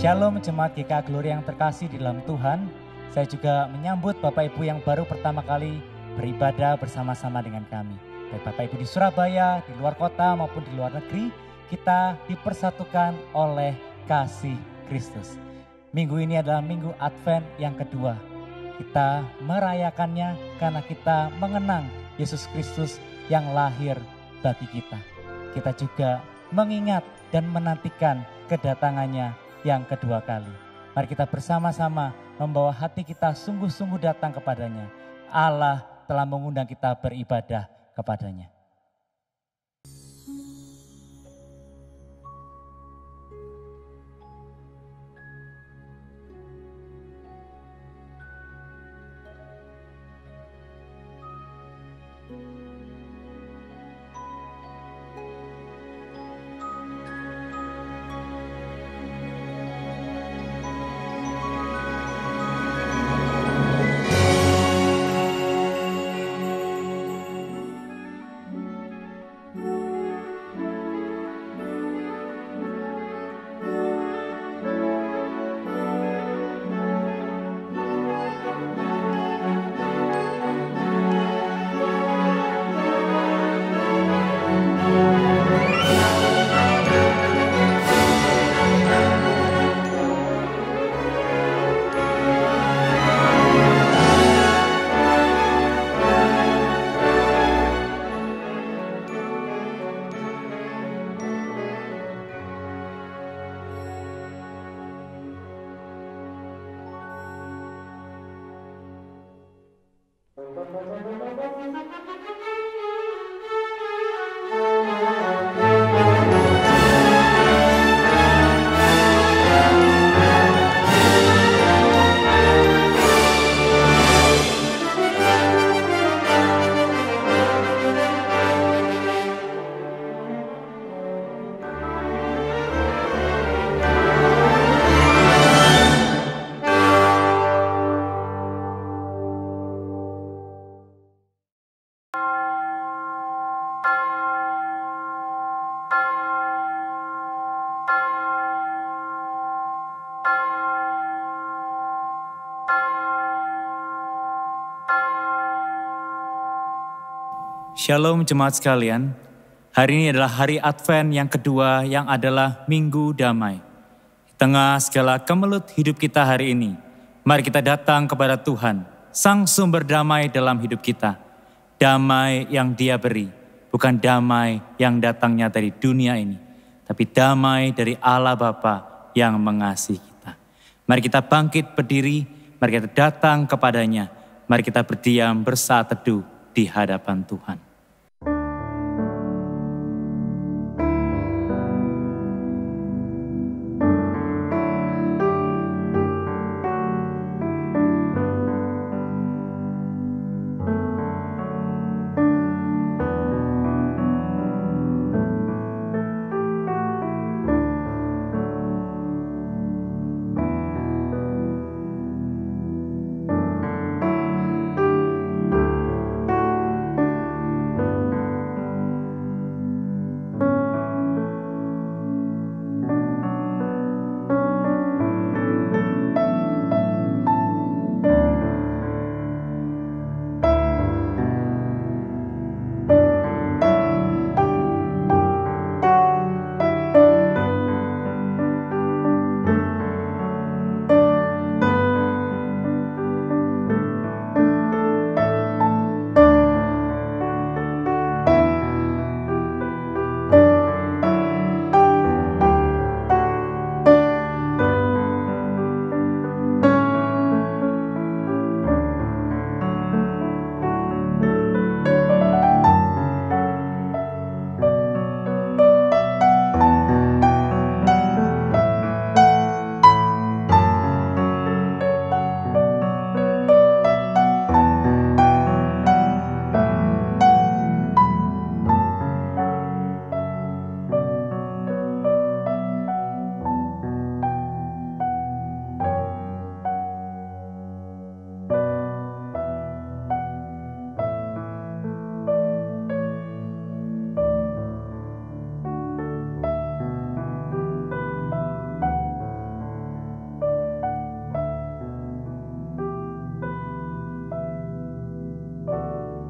Shalom jemaat GKA Glory yang terkasih di dalam Tuhan. Saya juga menyambut Bapak Ibu yang baru pertama kali beribadah bersama-sama dengan kami. Baik Bapak Ibu di Surabaya, di luar kota maupun di luar negeri, kita dipersatukan oleh kasih Kristus. Minggu ini adalah minggu Advent yang kedua. Kita merayakannya karena kita mengenang Yesus Kristus yang lahir bagi kita. Kita juga mengingat dan menantikan kedatangannya yang kedua kali. Mari kita bersama-sama membawa hati kita sungguh-sungguh datang kepadanya. Allah telah mengundang kita beribadah kepadanya. Shalom jemaat sekalian, hari ini adalah hari Advent yang kedua yang adalah Minggu Damai. Di tengah segala kemelut hidup kita hari ini, mari kita datang kepada Tuhan, Sang Sumber Damai dalam hidup kita. Damai yang Dia beri, bukan damai yang datangnya dari dunia ini, tapi damai dari Allah Bapa yang mengasihi kita. Mari kita bangkit berdiri, mari kita datang kepadanya, mari kita berdiam bersaat teduh di hadapan Tuhan.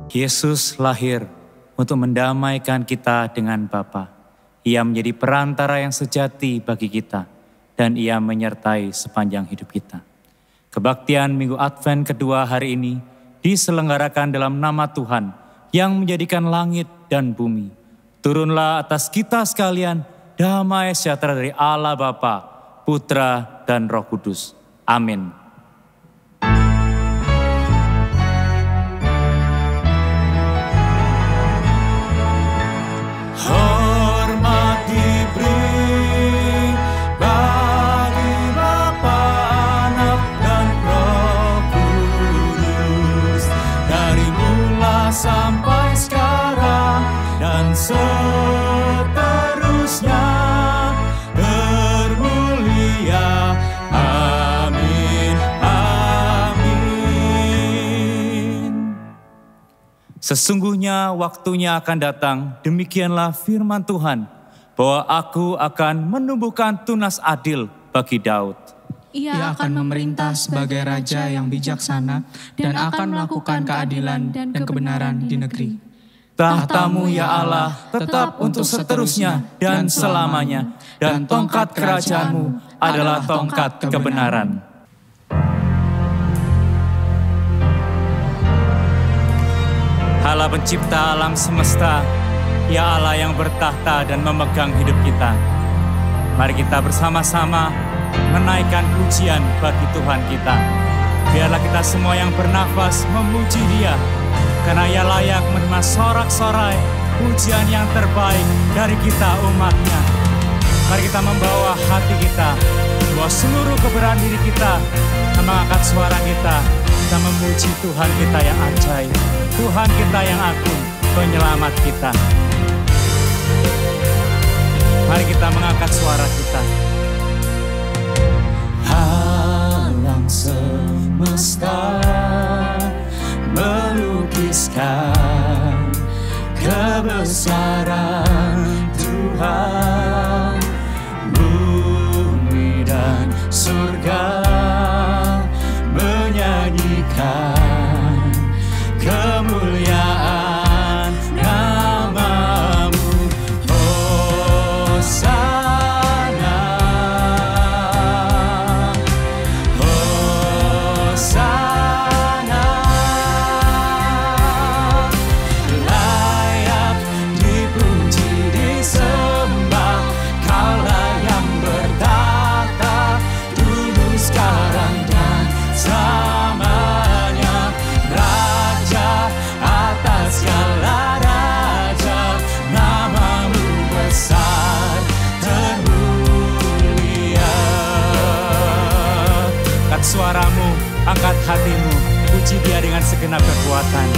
Yesus lahir untuk mendamaikan kita dengan Bapa. Ia menjadi perantara yang sejati bagi kita dan Ia menyertai sepanjang hidup kita. Kebaktian Minggu Advent kedua hari ini diselenggarakan dalam nama Tuhan yang menjadikan langit dan bumi. Turunlah atas kita sekalian damai sejahtera dari Allah Bapa, Putra dan Roh Kudus. Amin. Sampai sekarang dan seterusnya bermulia. Amin, amin. Sesungguhnya waktunya akan datang, demikianlah firman Tuhan, bahwa aku akan menumbuhkan tunas adil bagi Daud. Ia akan memerintah sebagai raja yang bijaksana dan akan melakukan keadilan dan kebenaran di negeri. Tahtamu ya Allah tetap untuk seterusnya dan selamanya, dan tongkat kerajaanmu adalah tongkat kebenaran. Allah pencipta alam semesta, ya Allah yang bertahta dan memegang hidup kita. Mari kita bersama-sama menaikkan pujian bagi Tuhan kita. Biarlah kita semua yang bernafas memuji Dia, karena Ia layak menerima sorak-sorai pujian yang terbaik dari kita umat-Nya. Mari kita membawa hati kita, membawa seluruh keberanian diri kita, mengangkat suara kita memuji Tuhan kita yang ajaib, Tuhan kita yang agung, penyelamat kita. Mari kita mengangkat suara kita. Alam semesta melukiskan kebesaran Tuhan, bumi dan surga menyanyikan kemuliaan nama-Mu. Hosana, Hosana, layak dipuji disembah, Kaulah yang bertahta dulu sekarang dan selamanya, Raja atas segala raja, nama-Mu besar termulia. Angkat suaramu, angkat hatimu, puji Dia dengan segenap kekuatan.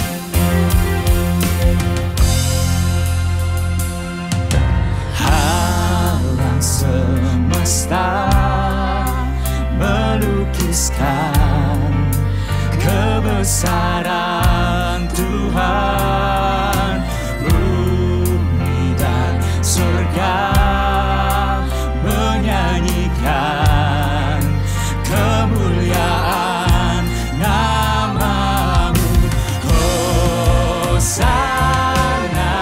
Alam semesta melukiskan kebesaran Tuhan, bumi dan surga menyanyikan kemuliaan nama-Mu. Hosana,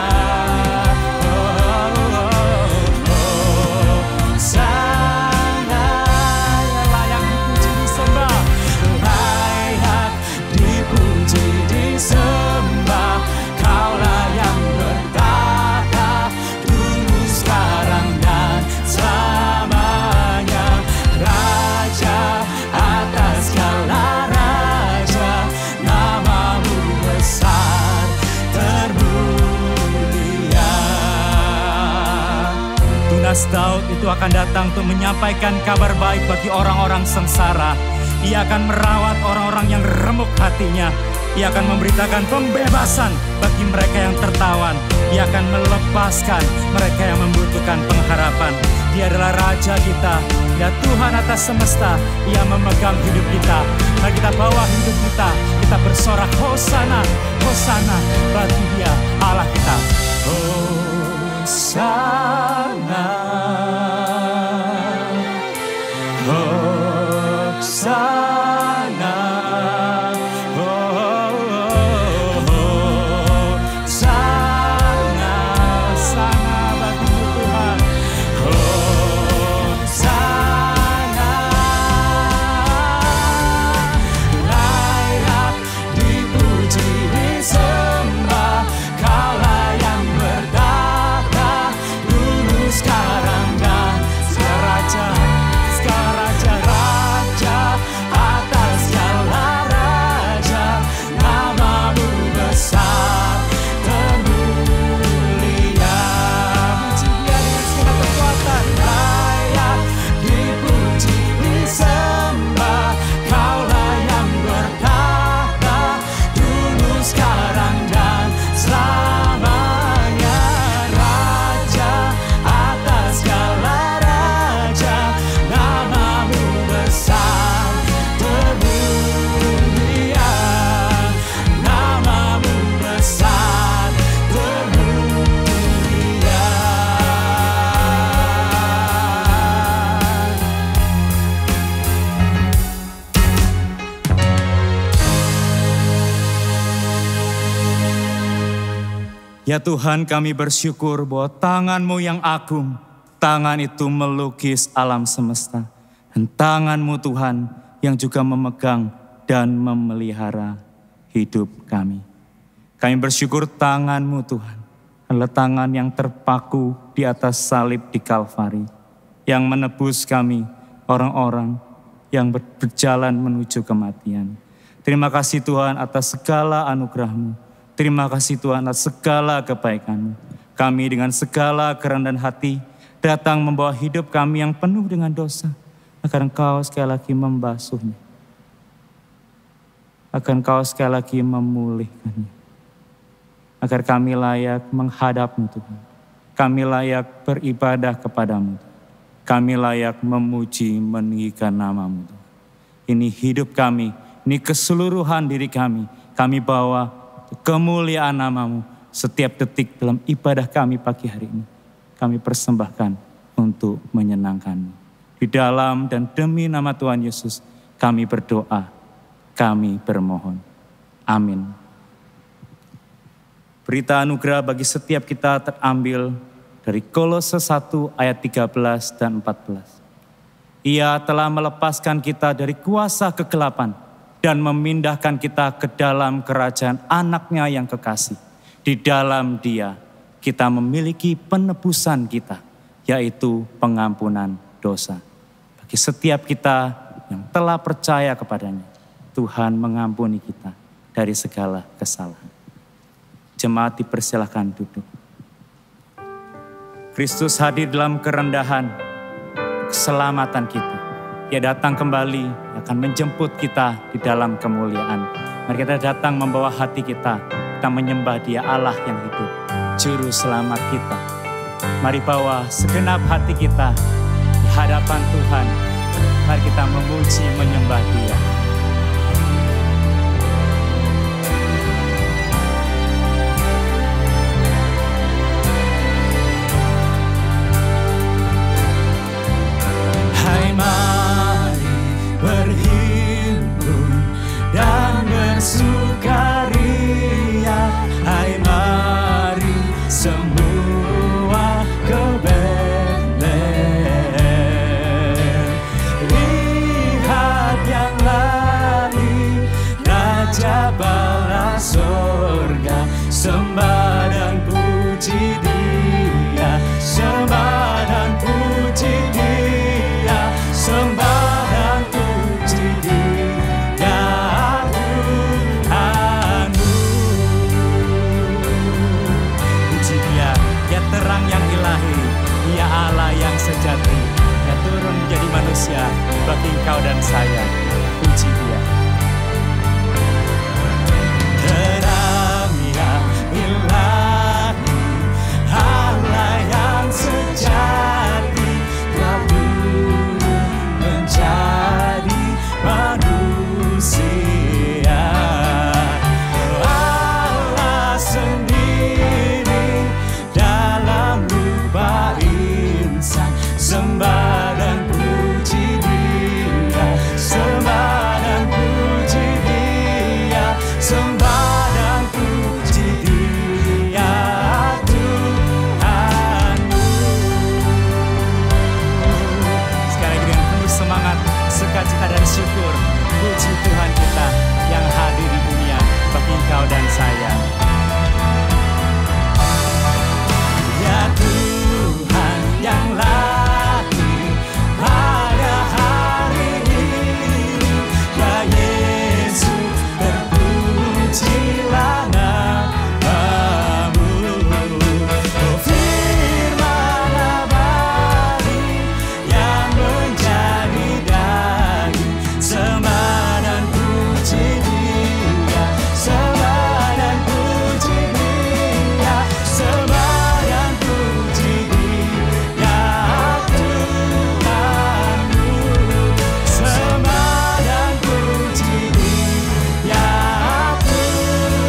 Hosana, layak dipuji disembah, layak dipuji disembah, Kaulah yang bertahta dulu sekarang dan selamanya, Raja atas segala raja, nama-Mu besar termulia. Tunas Daud itu akan datang untuk menyampaikan kabar baik bagi orang-orang sengsara. Ia akan merawat orang-orang yang remuk hatinya. Ia akan memberitakan pembebasan bagi mereka yang tertawan. Ia akan melepaskan mereka yang membutuhkan pengharapan. Dia adalah Raja kita, Dia Tuhan atas semesta. Ia memegang hidup kita. Mari kita bawa hidup kita, kita bersorak Hosana, Hosana bagi Dia Allah kita. Hosana, Hosana, Hosana, Ya Tuhan, kami bersyukur bahwa tangan-Mu yang agung, tangan itu melukis alam semesta. Dan tangan-Mu Tuhan yang juga memegang dan memelihara hidup kami. Kami bersyukur tangan-Mu Tuhan adalah tangan yang terpaku di atas salib di Kalvari, yang menebus kami, orang-orang yang berjalan menuju kematian. Terima kasih Tuhan atas segala anugerah-Mu. Terima kasih Tuhan atas segala kebaikan-Mu. Kami dengan segala kerendahan hati datang membawa hidup kami yang penuh dengan dosa, agar Engkau sekali lagi membasuhnya, agar Engkau sekali lagi memulihkannya, agar kami layak menghadap-Mu Tuhan. Kami layak beribadah kepada-Mu. Kami layak memuji meninggikan nama-Mu Tuhan. Ini hidup kami, ini keseluruhan diri kami. Kami bawa kemuliaan nama-Mu setiap detik dalam ibadah kami pagi hari ini. Kami persembahkan untuk menyenangkan-Mu. Di dalam dan demi nama Tuhan Yesus kami berdoa, kami bermohon. Amin. Berita anugerah bagi setiap kita terambil dari Kolose 1 ayat 13 dan 14. Ia telah melepaskan kita dari kuasa kegelapan dan memindahkan kita ke dalam kerajaan anaknya yang kekasih. Di dalam Dia kita memiliki penebusan kita, yaitu pengampunan dosa. Bagi setiap kita yang telah percaya kepadanya, Tuhan mengampuni kita dari segala kesalahan. Jemaat dipersilakan duduk. Kristus hadir dalam kerendahan, keselamatan kita. Ia datang kembali, akan menjemput kita di dalam kemuliaan. Mari kita datang membawa hati kita menyembah Dia Allah yang hidup, Juru Selamat kita. Mari bawa segenap hati kita di hadapan Tuhan. Mari kita memuji menyembah Dia. Hai mari berhimpun dan bersukaria. Hai mari semua ke Betlehem. Lihat yang lain, Raja bala sorga. Sembah dan puji Dia, sembah dan puji Dia, sembah dan puji Dia, Tuhanmu. Puji Dia, Dia terang yang ilahi, Dia Allah yang sejati. Dia turun menjadi manusia bagi engkau dan saya. Puji Dia. Terang yang ilahi, Allah yang sejati, telah turun menjadi manusia. Allah sendiri dalam rupa insan, sembah dan puji Dia, sembah dan puji Dia, sembah dan puji Dia, Tuhanmu. Sekali lagi dengan penuh semangat, sukacita dan syukur, puji Tuhan kita yang hadir di dunia bagi engkau dan saya. Ya Tuhan yang lahir pada hari ini, ya Yesus terpujilah namamu. Oh firman abadi yang menjadi daging, sembah dan puji Dia, sembah dan puji Dia, sembah dan puji Dia, Tuhanmu. Sembah dan puji Dia, Tuhanmu.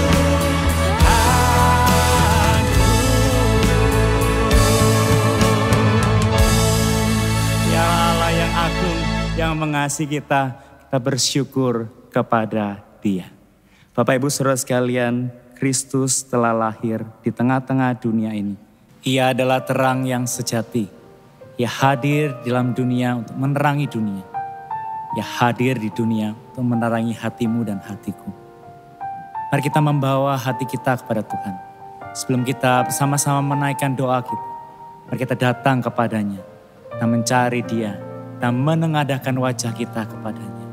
Ya Allah yang agung, yang mengasihi kita bersyukur kepada Dia. Bapak Ibu Saudara sekalian, Kristus telah lahir di tengah-tengah dunia ini. Ia adalah terang yang sejati. Ia hadir dalam dunia untuk menerangi dunia. Ia hadir di dunia untuk menerangi hatimu dan hatiku. Mari kita membawa hati kita kepada Tuhan. Sebelum kita bersama-sama menaikkan doa kita, mari kita datang kepadanya dan mencari Dia dan menengadahkan wajah kita kepadanya.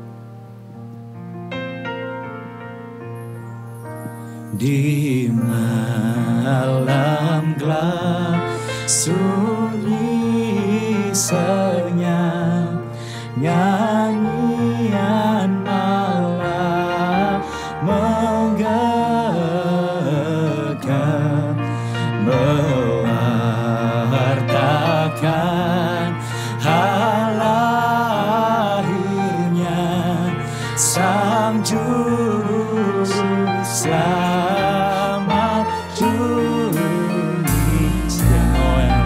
Di malam gelap sunyi senyap, nyanyian malam menggegam, mewartakan hal lahirnya Sang Juru Selamat dunia. Noel,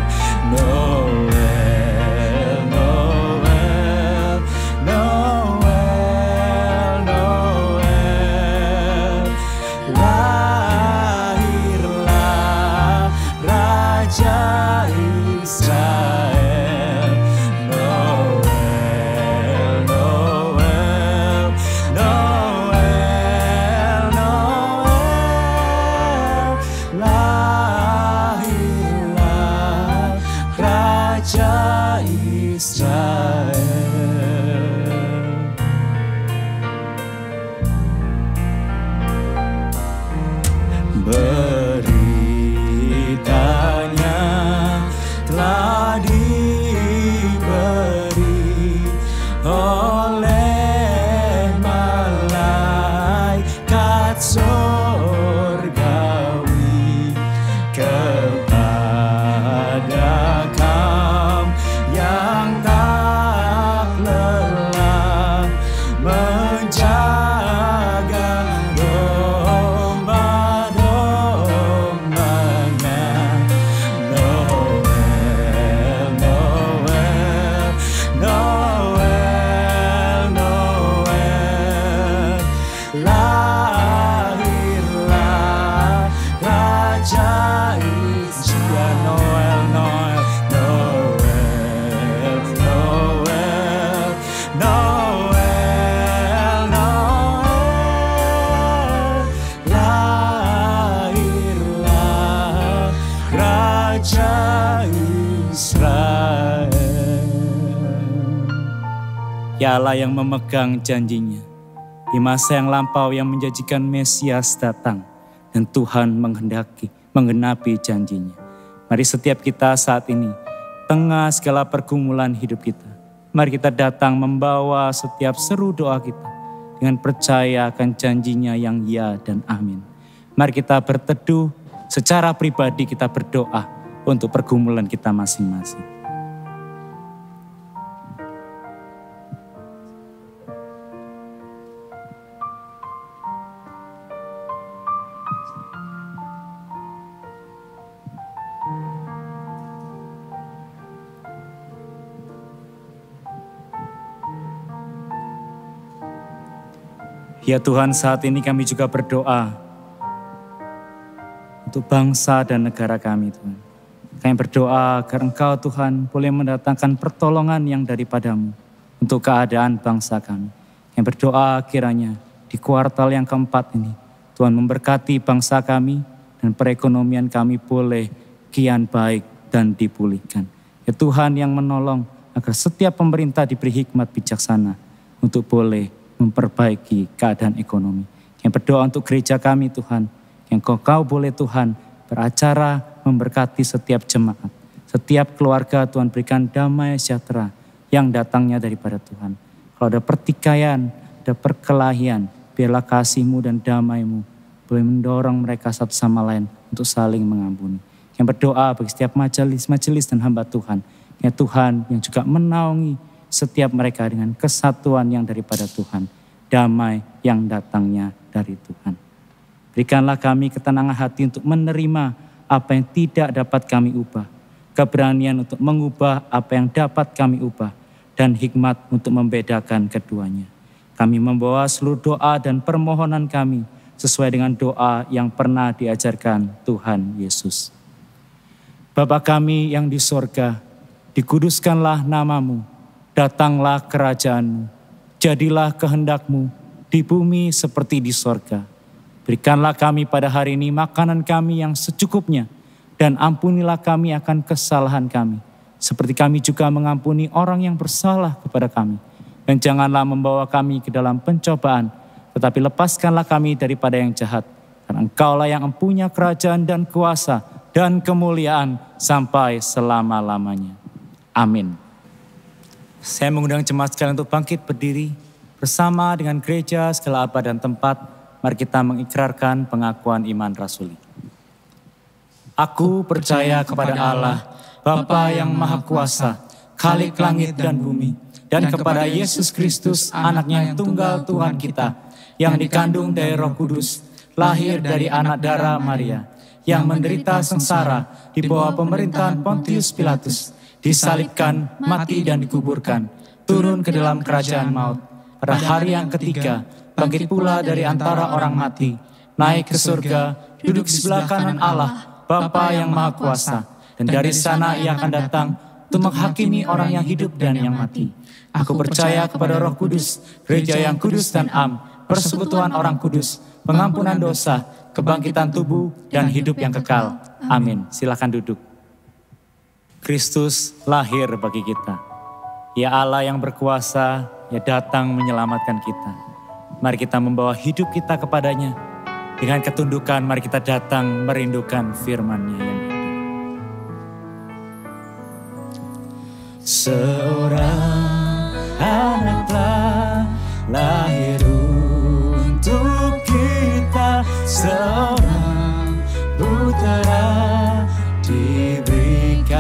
Noel, Noel, Noel, lahirlah Raja Israel. Noel, Noel, Noel, Noel, lahirlah Raja Israel. Beritanya telah diberi oleh malaikat sorgawi kepada kaum yang tak lelah menjaga domba-dombanya. Noel, Noel, Noel, Noel, lahirlah Raja Israel. Noel, Noel, Noel, Noel, Noel, Noel, lahirlah Raja Israel. Ya Allah yang memegang janjinya, di masa yang lampau yang menjanjikan Mesias datang, dan Tuhan menggenapi janjinya. Mari setiap kita saat ini, tengah segala pergumulan hidup kita, mari kita datang membawa setiap seru doa kita dengan percaya akan janjinya yang ya dan amin. Mari kita berteduh secara pribadi, kita berdoa untuk pergumulan kita masing-masing. Ya Tuhan, saat ini kami juga berdoa untuk bangsa dan negara kami, Tuhan. Kami berdoa agar Engkau, Tuhan, boleh mendatangkan pertolongan yang daripadamu untuk keadaan bangsa kami. Kami berdoa kiranya di kuartal yang keempat ini, Tuhan memberkati bangsa kami dan perekonomian kami boleh kian baik dan dipulihkan. Ya Tuhan yang menolong agar setiap pemerintah diberi hikmat bijaksana untuk boleh memperbaiki keadaan ekonomi. Yang berdoa untuk gereja kami Tuhan, yang Kau boleh Tuhan beracara memberkati setiap jemaat, setiap keluarga Tuhan berikan damai sejahtera yang datangnya daripada Tuhan. Kalau ada pertikaian, ada perkelahian, biarlah kasih-Mu dan damai-Mu boleh mendorong mereka satu sama lain untuk saling mengampuni. Yang berdoa bagi setiap majelis dan hamba Tuhan, ya Tuhan yang juga menaungi setiap mereka dengan kesatuan yang daripada Tuhan, damai yang datangnya dari Tuhan. Berikanlah kami ketenangan hati untuk menerima apa yang tidak dapat kami ubah, keberanian untuk mengubah apa yang dapat kami ubah, dan hikmat untuk membedakan keduanya. Kami membawa seluruh doa dan permohonan kami sesuai dengan doa yang pernah diajarkan Tuhan Yesus. Bapa kami yang di sorga, dikuduskanlah namamu, datanglah kerajaanmu, jadilah kehendak-Mu di bumi seperti di sorga. Berikanlah kami pada hari ini makanan kami yang secukupnya, dan ampunilah kami akan kesalahan kami, seperti kami juga mengampuni orang yang bersalah kepada kami. Dan janganlah membawa kami ke dalam pencobaan, tetapi lepaskanlah kami daripada yang jahat. Karena Engkaulah yang mempunyai kerajaan dan kuasa dan kemuliaan sampai selama-lamanya. Amin. Saya mengundang jemaat sekalian untuk bangkit berdiri bersama dengan gereja segala abad dan tempat. Mari kita mengikrarkan pengakuan iman rasuli. Aku percaya kepada Allah, Bapa yang Maha Kuasa, Khalik langit dan bumi, dan kepada Yesus Kristus, Anaknya yang tunggal Tuhan kita, yang dikandung dari Roh Kudus, lahir dari anak darah Maria, yang menderita sengsara di bawah pemerintahan Pontius Pilatus, disalibkan, mati dan dikuburkan, turun ke dalam kerajaan maut. Pada hari yang ketiga, bangkit pula dari antara orang mati, naik ke surga, duduk di sebelah kanan Allah, Bapa yang Maha Kuasa, dan dari sana Ia akan datang untuk menghakimi orang yang hidup dan yang mati. Aku percaya kepada Roh Kudus, gereja yang kudus dan am, persekutuan orang kudus, pengampunan dosa, kebangkitan tubuh, dan hidup yang kekal. Amin. Silakan duduk. Kristus lahir bagi kita. Ya Allah yang berkuasa, ya datang menyelamatkan kita. Mari kita membawa hidup kita kepadanya. Dengan ketundukan mari kita datang merindukan firman-Nya yang hidup. Seorang anak telah lahir untuk kita, seorang putera diberikan,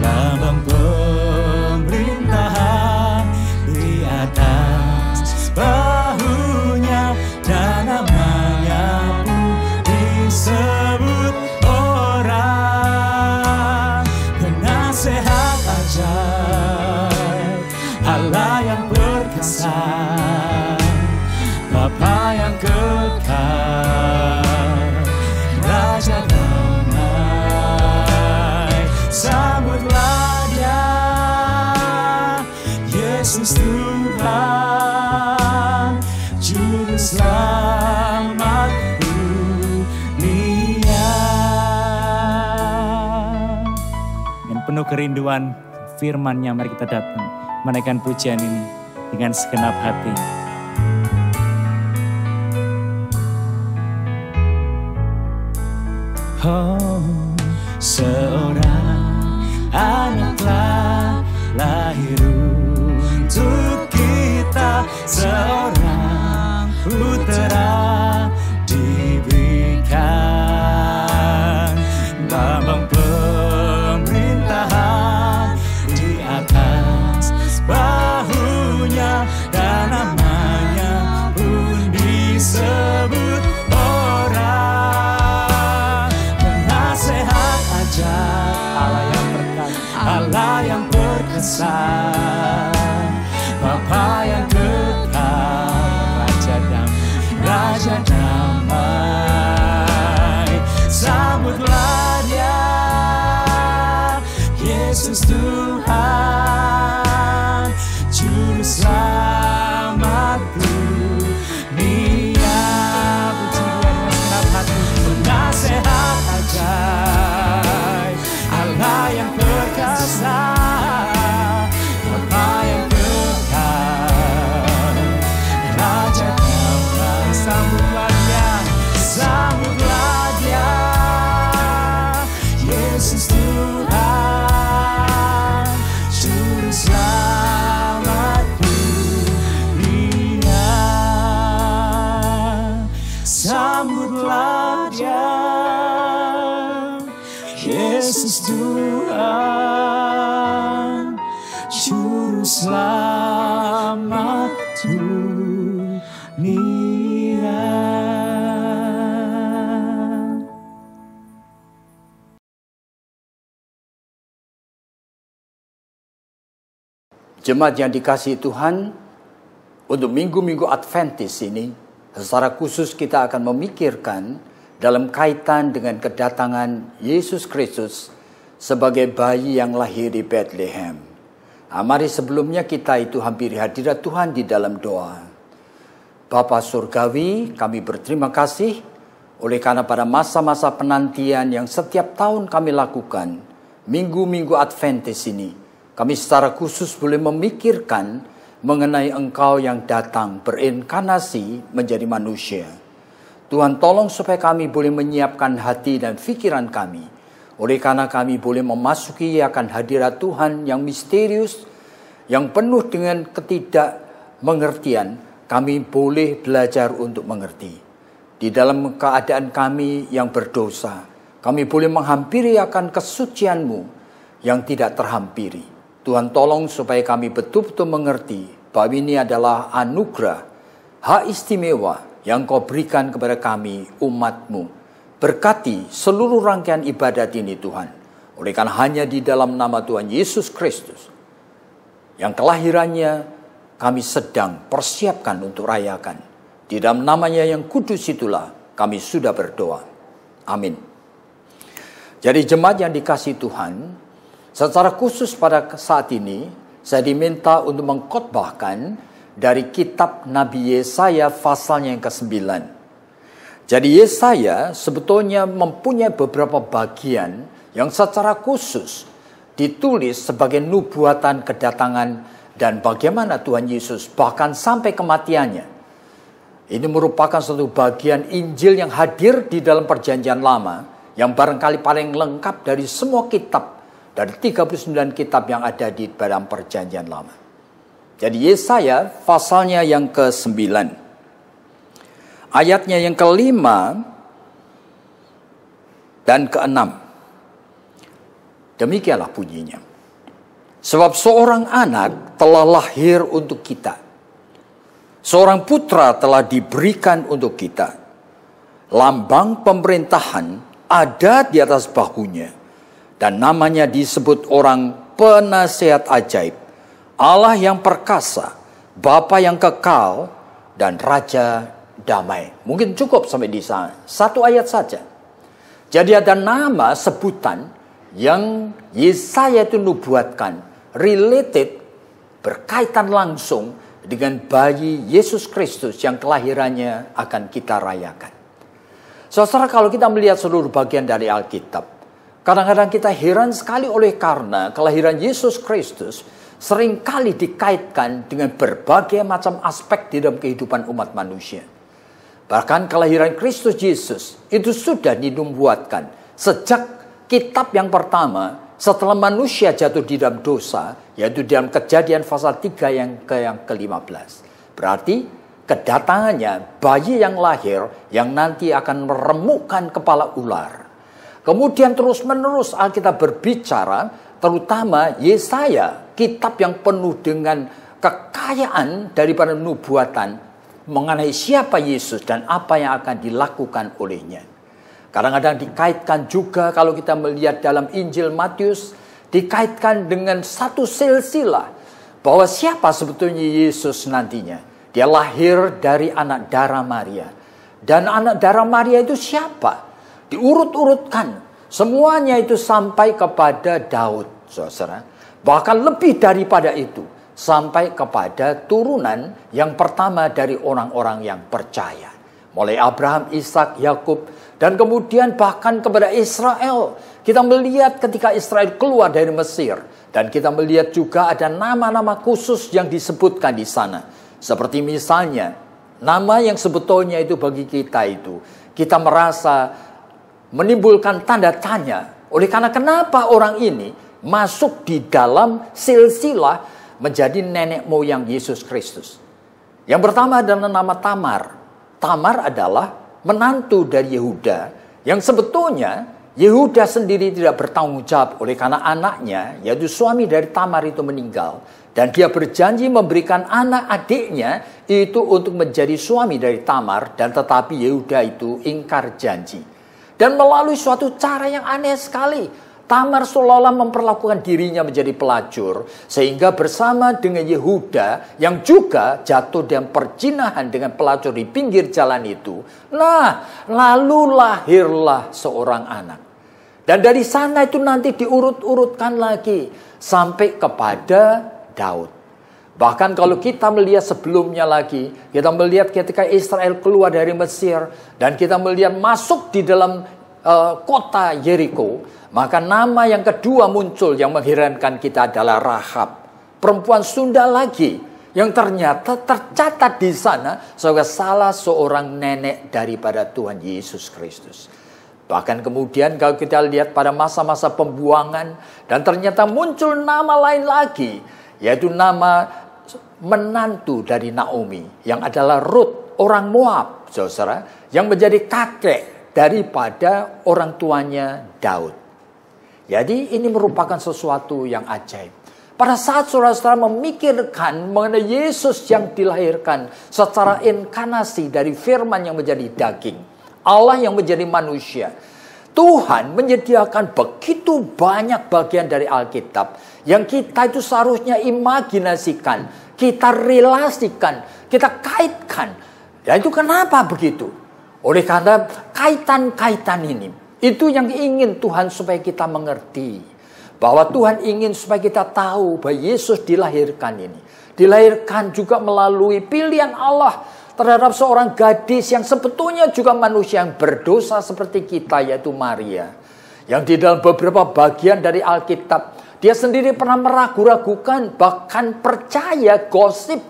lambang pemerintahan di atas bahunya, dan namanya pun disebut orang penasehat ajaib, Allah yang perkasa, Bapa yang kekal, Raja damai. Sambutlah Dia, Yesus Tuhan, Juru Selamat dunia. Dengan penuh kerinduan firman-Nya mari kita datang menaikkan pujian ini dengan segenap hati. Oh, seorang anak telah lahir untuk kita, seorang putera diberikan, lambang pemerintahan di atas bahunya, dan namanya pun disebut orang penasehat ajaib, Allah yang perkasa, Bapa yang kekal, Raja damai. Sambutlah Dia, Yesus Tuhan, Juru Selamat dunia. Puji Dia dengan segenap hati. Penasehat ajaib, Allah yang perkasa, Bapa yang kekal, Raja damai. Sambutlah Dia, sambutlah Dia, Yesus Tuhan, Juru Selamat dunia. Sambutlah Dia, Yesus Tuhan, Juru Selamat dunia. Jemaat yang dikasihi Tuhan, untuk minggu-minggu Adventis ini Secara khusus kita akan memikirkan dalam kaitan dengan kedatangan Yesus Kristus sebagai bayi yang lahir di Bethlehem. Mari sebelumnya kita itu hampiri hadirat Tuhan di dalam doa. Bapa Surgawi, kami berterima kasih oleh karena pada masa-masa penantian yang setiap tahun kami lakukan, minggu-minggu Adventist ini, kami secara khusus boleh memikirkan mengenai Engkau yang datang berinkarnasi menjadi manusia. Tuhan tolong supaya kami boleh menyiapkan hati dan pikiran kami. Oleh karena kami boleh memasuki akan hadirat Tuhan yang misterius, yang penuh dengan ketidakmengertian, kami boleh belajar untuk mengerti. Di dalam keadaan kami yang berdosa, kami boleh menghampiri akan kesucian-Mu yang tidak terhampiri. Tuhan tolong supaya kami betul-betul mengerti bahwa ini adalah anugerah, hak istimewa yang Kau berikan kepada kami umat-Mu. Berkati seluruh rangkaian ibadat ini Tuhan. Oleh karena hanya di dalam nama Tuhan Yesus Kristus, yang kelahirannya kami sedang persiapkan untuk rayakan. Di dalam namanya yang kudus itulah kami sudah berdoa. Amin. Jadi jemaat yang dikasihi Tuhan, secara khusus pada saat ini, saya diminta untuk mengkhotbahkan dari kitab Nabi Yesaya pasalnya yang ke-9. Jadi Yesaya sebetulnya mempunyai beberapa bagian yang secara khusus ditulis sebagai nubuatan kedatangan dan bagaimana Tuhan Yesus bahkan sampai kematiannya. Ini merupakan satu bagian Injil yang hadir di dalam Perjanjian Lama, yang barangkali paling lengkap dari semua kitab, dari 39 kitab yang ada di dalam Perjanjian Lama. Jadi Yesaya pasalnya yang ke-9. Ayatnya yang ke-5 dan ke-6. Demikianlah bunyinya. Sebab seorang anak telah lahir untuk kita. Seorang putra telah diberikan untuk kita. Lambang pemerintahan ada di atas bahunya. Dan namanya disebut orang penasihat ajaib. Allah yang perkasa, Bapa yang kekal, dan Raja damai. Mungkin cukup sampai di sana. Satu ayat saja. Jadi ada nama sebutan yang Yesaya itu nubuatkan. Related, berkaitan langsung dengan bayi Yesus Kristus yang kelahirannya akan kita rayakan. Saudara, kalau kita melihat seluruh bagian dari Alkitab, kadang-kadang kita heran sekali oleh karena kelahiran Yesus Kristus seringkali dikaitkan dengan berbagai macam aspek di dalam kehidupan umat manusia. Bahkan kelahiran Kristus Yesus itu sudah dinubuatkan sejak kitab yang pertama setelah manusia jatuh di dalam dosa, yaitu dalam Kejadian pasal 3 yang ke-15. Berarti kedatangannya bayi yang lahir yang nanti akan meremukkan kepala ular. Kemudian terus-menerus Alkitab berbicara, terutama Yesaya, kitab yang penuh dengan kekayaan daripada nubuatan mengenai siapa Yesus dan apa yang akan dilakukan olehnya. Kadang-kadang dikaitkan juga kalau kita melihat dalam Injil Matius, dikaitkan dengan satu silsilah bahwa siapa sebetulnya Yesus nantinya. Dia lahir dari anak darah Maria. Dan anak darah Maria itu siapa? Diurut-urutkan. Semuanya itu sampai kepada Daud, saudara. Bahkan lebih daripada itu, sampai kepada turunan yang pertama dari orang-orang yang percaya. Mulai Abraham, Ishak, Yakub, dan kemudian bahkan kepada Israel. Kita melihat ketika Israel keluar dari Mesir. Dan kita melihat juga ada nama-nama khusus yang disebutkan di sana. Seperti misalnya, nama yang sebetulnya itu bagi kita itu, kita merasa menimbulkan tanda tanya. Oleh karena kenapa orang ini masuk di dalam silsilah menjadi nenek moyang Yesus Kristus. Yang pertama adalah nama Tamar. Tamar adalah menantu dari Yehuda, yang sebetulnya Yehuda sendiri tidak bertanggung jawab oleh karena anaknya, yaitu suami dari Tamar itu meninggal. Dan dia berjanji memberikan anak adiknya itu untuk menjadi suami dari Tamar, dan tetapi Yehuda itu ingkar janji. Dan melalui suatu cara yang aneh sekali, Tamar seolah-olah memperlakukan dirinya menjadi pelacur, sehingga bersama dengan Yehuda yang juga jatuh dalam perjinahan dengan pelacur di pinggir jalan itu. Nah, lalu lahirlah seorang anak. Dan dari sana itu nanti diurut-urutkan lagi sampai kepada Daud. Bahkan kalau kita melihat sebelumnya lagi, kita melihat ketika Israel keluar dari Mesir dan kita melihat masuk di dalam kota Yeriko, maka nama yang kedua muncul yang mengherankan kita adalah Rahab, perempuan Sunda lagi yang ternyata tercatat di sana sebagai salah seorang nenek daripada Tuhan Yesus Kristus. Bahkan kemudian kalau kita lihat pada masa-masa pembuangan dan ternyata muncul nama lain lagi, yaitu nama menantu dari Naomi yang adalah Ruth, orang Moab, saudara, yang menjadi kakek daripada orang tuanya Daud. Jadi ini merupakan sesuatu yang ajaib. Pada saat saudara-saudara memikirkan mengenai Yesus yang dilahirkan secara inkarnasi dari firman yang menjadi daging, Allah yang menjadi manusia, Tuhan menyediakan begitu banyak bagian dari Alkitab yang kita itu seharusnya imajinasikan, kita relasikan, kita kaitkan. Dan itu kenapa begitu? Oleh karena kaitan-kaitan ini, itu yang ingin Tuhan supaya kita mengerti. Bahwa Tuhan ingin supaya kita tahu bahwa Yesus dilahirkan ini. Dilahirkan juga melalui pilihan Allah terhadap seorang gadis yang sebetulnya juga manusia yang berdosa seperti kita, yaitu Maria. Yang di dalam beberapa bagian dari Alkitab, dia sendiri pernah meragu-ragukan, bahkan percaya gosip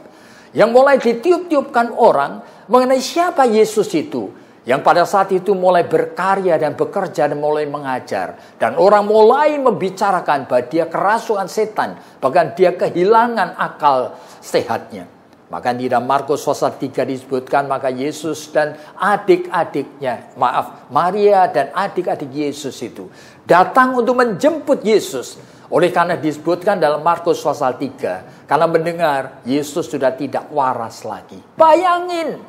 yang mulai ditiup-tiupkan orang mengenai siapa Yesus itu. Yang pada saat itu mulai berkarya dan bekerja dan mulai mengajar. Dan orang mulai membicarakan bahwa dia kerasukan setan. Bahkan dia kehilangan akal sehatnya. Maka di dalam Markus pasal 3 disebutkan, maka Yesus dan adik-adiknya, Maria dan adik-adik Yesus itu datang untuk menjemput Yesus. Oleh karena disebutkan dalam Markus pasal 3, karena mendengar Yesus sudah tidak waras lagi. Bayangin,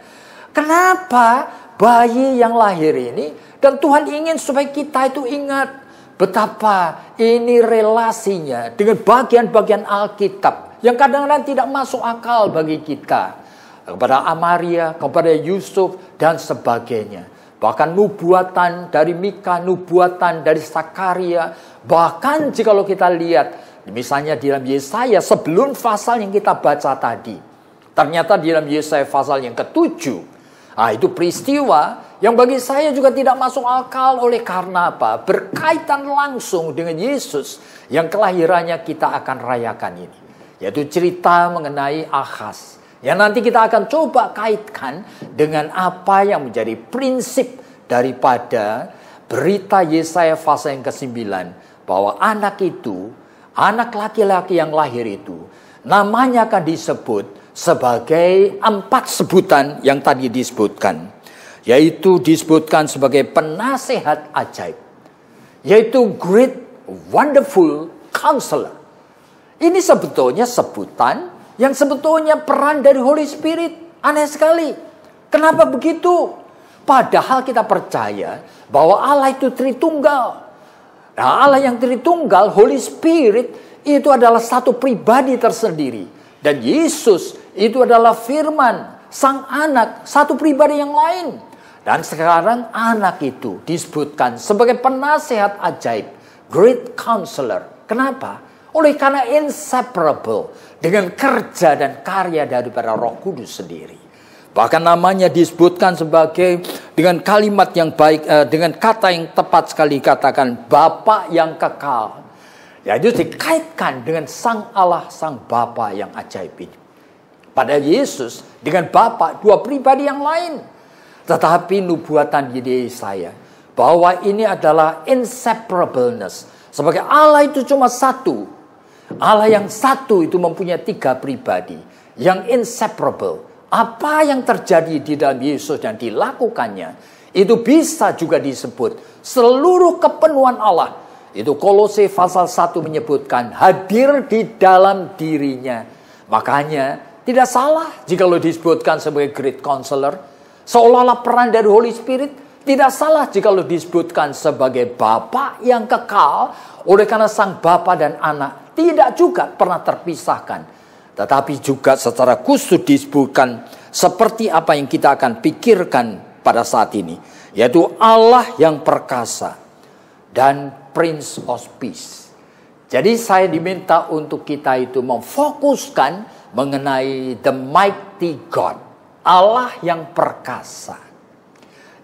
kenapa bayi yang lahir ini, dan Tuhan ingin supaya kita itu ingat betapa ini relasinya dengan bagian-bagian Alkitab yang kadang-kadang tidak masuk akal bagi kita. Kepada Maria, kepada Yusuf, dan sebagainya. Bahkan nubuatan dari Mika, nubuatan dari Sakaria. Bahkan jikalau kita lihat, misalnya di dalam Yesaya sebelum pasal yang kita baca tadi. Ternyata di dalam Yesaya pasal yang ke-7. Nah, itu peristiwa yang bagi saya juga tidak masuk akal. Oleh karena apa? Berkaitan langsung dengan Yesus yang kelahirannya kita akan rayakan ini. Yaitu cerita mengenai Ahaz. Yang nanti kita akan coba kaitkan dengan apa yang menjadi prinsip daripada berita Yesaya pasal yang ke-9. Bahwa anak itu, anak laki-laki yang lahir itu, namanya akan disebut sebagai 4 sebutan yang tadi disebutkan. Yaitu disebutkan sebagai penasehat ajaib. Yaitu Great Wonderful Counselor. Ini sebetulnya sebutan yang sebetulnya peran dari Holy Spirit. Aneh sekali. Kenapa begitu? Padahal kita percaya bahwa Allah itu Tritunggal. Nah, Allah yang Tritunggal, Holy Spirit, itu adalah satu pribadi tersendiri. Dan Yesus itu adalah firman, sang anak, satu pribadi yang lain. Dan sekarang anak itu disebutkan sebagai penasehat ajaib, Great Counselor. Kenapa? Oleh karena inseparable dengan kerja dan karya daripada Roh Kudus sendiri. Bahkan namanya disebutkan sebagai dengan kalimat yang baik, dengan kata yang tepat sekali katakan Bapa yang kekal. Yaitu dikaitkan dengan sang Allah, sang Bapa yang ajaib ini. Pada Yesus dengan Bapa, dua pribadi yang lain. Tetapi nubuatan Yesaya bahwa ini adalah inseparableness. Sebagai Allah itu cuma satu. Allah yang satu itu mempunyai 3 pribadi. Yang inseparable. Apa yang terjadi di dalam Yesus dan dilakukannya, itu bisa juga disebut seluruh kepenuhan Allah. Itu Kolose pasal 1 menyebutkan hadir di dalam dirinya. Makanya tidak salah jika lo disebutkan sebagai Great Counselor. Seolah-olah peran dari Holy Spirit Tidak salah jika disebutkan sebagai Bapa yang kekal, oleh karena sang Bapa dan Anak tidak juga pernah terpisahkan. Tetapi juga secara khusus disebutkan seperti apa yang kita akan pikirkan pada saat ini, yaitu Allah yang perkasa dan Prince of Peace. Jadi saya diminta untuk kita itu memfokuskan mengenai the mighty God, Allah yang perkasa.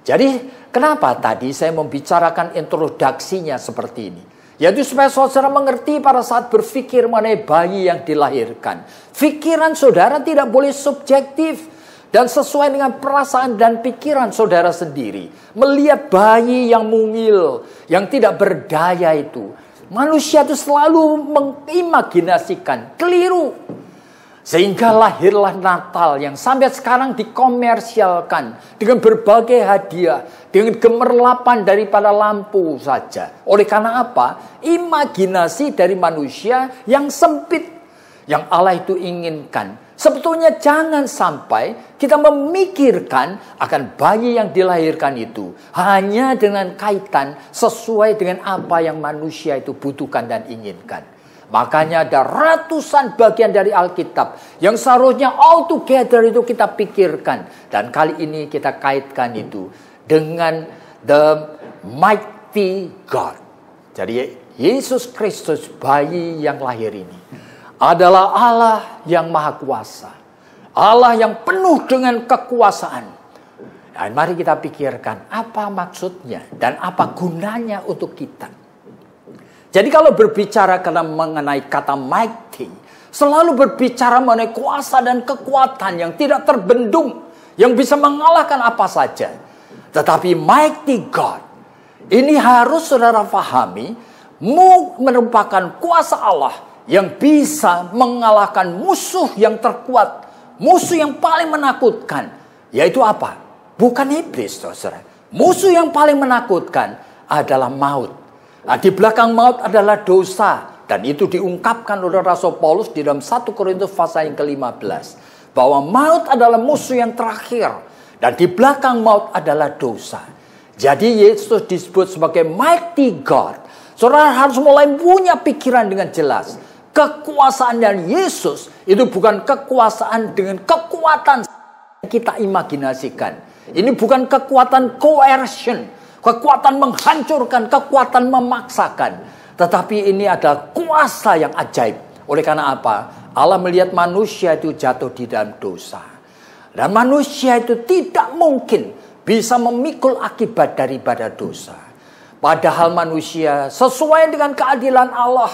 Jadi kenapa tadi saya membicarakan introduksinya seperti ini? Yaitu supaya saudara mengerti pada saat berpikir mengenai bayi yang dilahirkan. Pikiran saudara tidak boleh subjektif dan sesuai dengan perasaan dan pikiran saudara sendiri. Melihat bayi yang mungil, yang tidak berdaya itu. Manusia itu selalu mengimajinasikan, keliru. Sehingga lahirlah Natal yang sampai sekarang dikomersialkan dengan berbagai hadiah, dengan gemerlapan daripada lampu saja. Oleh karena apa? Imajinasi dari manusia yang sempit, yang Allah itu inginkan. Sebetulnya jangan sampai kita memikirkan akan bayi yang dilahirkan itu hanya dengan kaitan sesuai dengan apa yang manusia itu butuhkan dan inginkan. Makanya ada ratusan bagian dari Alkitab yang seharusnya all together itu kita pikirkan. Dan kali ini kita kaitkan itu dengan the mighty God. Jadi Yesus Kristus, bayi yang lahir ini, adalah Allah yang maha kuasa. Allah yang penuh dengan kekuasaan. Dan mari kita pikirkan apa maksudnya dan apa gunanya untuk kita. Jadi kalau berbicara mengenai kata mighty, selalu berbicara mengenai kuasa dan kekuatan yang tidak terbendung, yang bisa mengalahkan apa saja. Tetapi mighty God, ini harus saudara pahami, merupakan kuasa Allah yang bisa mengalahkan musuh yang terkuat, musuh yang paling menakutkan. Yaitu apa? Bukan iblis, saudara. Musuh yang paling menakutkan adalah maut. Nah, di belakang maut adalah dosa. Dan itu diungkapkan oleh Rasul Paulus di dalam 1 Korintus pasal yang ke-15. Bahwa maut adalah musuh yang terakhir. Dan di belakang maut adalah dosa. Jadi Yesus disebut sebagai mighty God. Saudara harus mulai punya pikiran dengan jelas. Kekuasaan dari Yesus itu bukan kekuasaan dengan kekuatan yang kita imajinasikan. Ini bukan kekuatan coercion. Kekuatan menghancurkan, kekuatan memaksakan. Tetapi ini adalah kuasa yang ajaib. Oleh karena apa? Allah melihat manusia itu jatuh di dalam dosa. Dan manusia itu tidak mungkin bisa memikul akibat daripada dosa. Padahal manusia sesuai dengan keadilan Allah.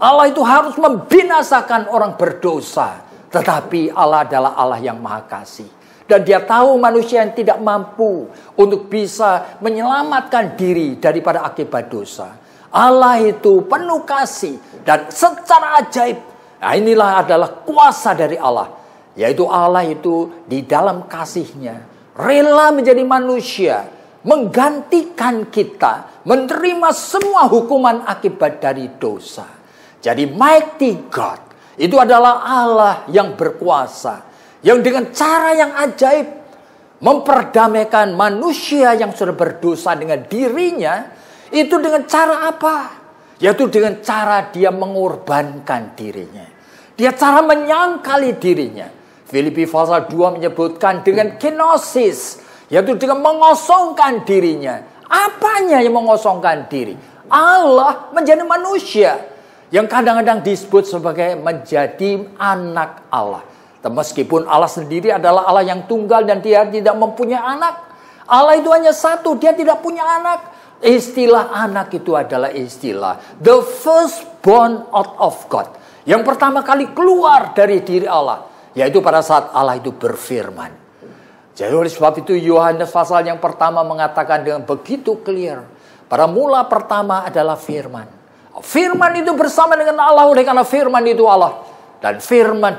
Allah itu harus membinasakan orang berdosa. Tetapi Allah adalah Allah yang maha kasih. Dan dia tahu manusia yang tidak mampu untuk bisa menyelamatkan diri daripada akibat dosa. Allah itu penuh kasih dan secara ajaib. Nah, inilah adalah kuasa dari Allah. Yaitu Allah itu di dalam kasihnya rela menjadi manusia. Menggantikan kita. Menerima semua hukuman akibat dari dosa. Jadi mighty God itu adalah Allah yang berkuasa. Yang dengan cara yang ajaib memperdamaikan manusia yang sudah berdosa dengan dirinya. Itu dengan cara apa? Yaitu dengan cara dia mengorbankan dirinya. Dia cara menyangkali dirinya. Filipi pasal 2 menyebutkan dengan kenosis. Yaitu dengan mengosongkan dirinya. Apanya yang mengosongkan diri? Allah menjadi manusia. Yang kadang-kadang disebut sebagai menjadi anak Allah. Meskipun Allah sendiri adalah Allah yang tunggal dan dia tidak mempunyai anak. Allah itu hanya satu, dia tidak punya anak. Istilah anak itu adalah istilah the firstborn out of God. Yang pertama kali keluar dari diri Allah. Yaitu pada saat Allah itu berfirman. Jadi oleh sebab itu Yohanes pasal yang pertama mengatakan dengan begitu clear. Pada mula pertama adalah firman. Firman itu bersama dengan Allah, oleh karena firman itu Allah. Dan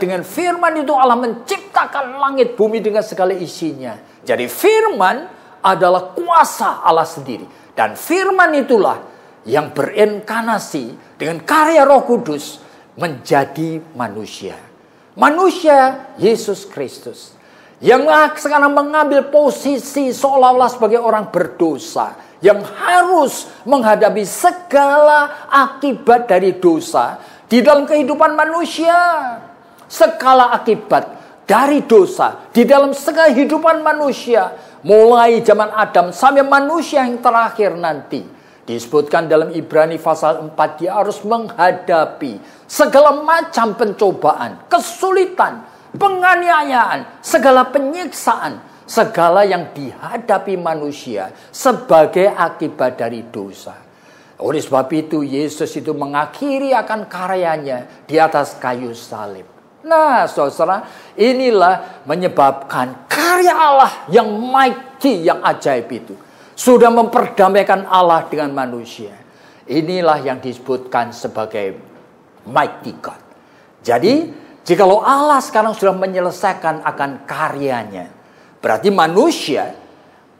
dengan firman itu Allah menciptakan langit bumi dengan segala isinya. Jadi firman adalah kuasa Allah sendiri. Dan firman itulah yang berinkarnasi dengan karya Roh Kudus menjadi manusia. Manusia Yesus Kristus. Yang sekarang mengambil posisi seolah-olah sebagai orang berdosa, yang harus menghadapi segala akibat dari dosa di dalam kehidupan manusia. Segala akibat dari dosa di dalam segala kehidupan manusia, mulai zaman Adam sampai manusia yang terakhir nanti. Disebutkan dalam Ibrani pasal 4, dia harus menghadapi segala macam pencobaan, kesulitan, penganiayaan, segala penyiksaan, segala yang dihadapi manusia sebagai akibat dari dosa. Oleh sebab itu Yesus itu mengakhiri akan karyanya di atas kayu salib. Nah, saudara, inilah menyebabkan karya Allah yang mighty, yang ajaib itu sudah memperdamaikan Allah dengan manusia. Inilah yang disebutkan sebagai mighty God. Jadi, jikalau Allah sekarang sudah menyelesaikan akan karyanya, berarti manusia,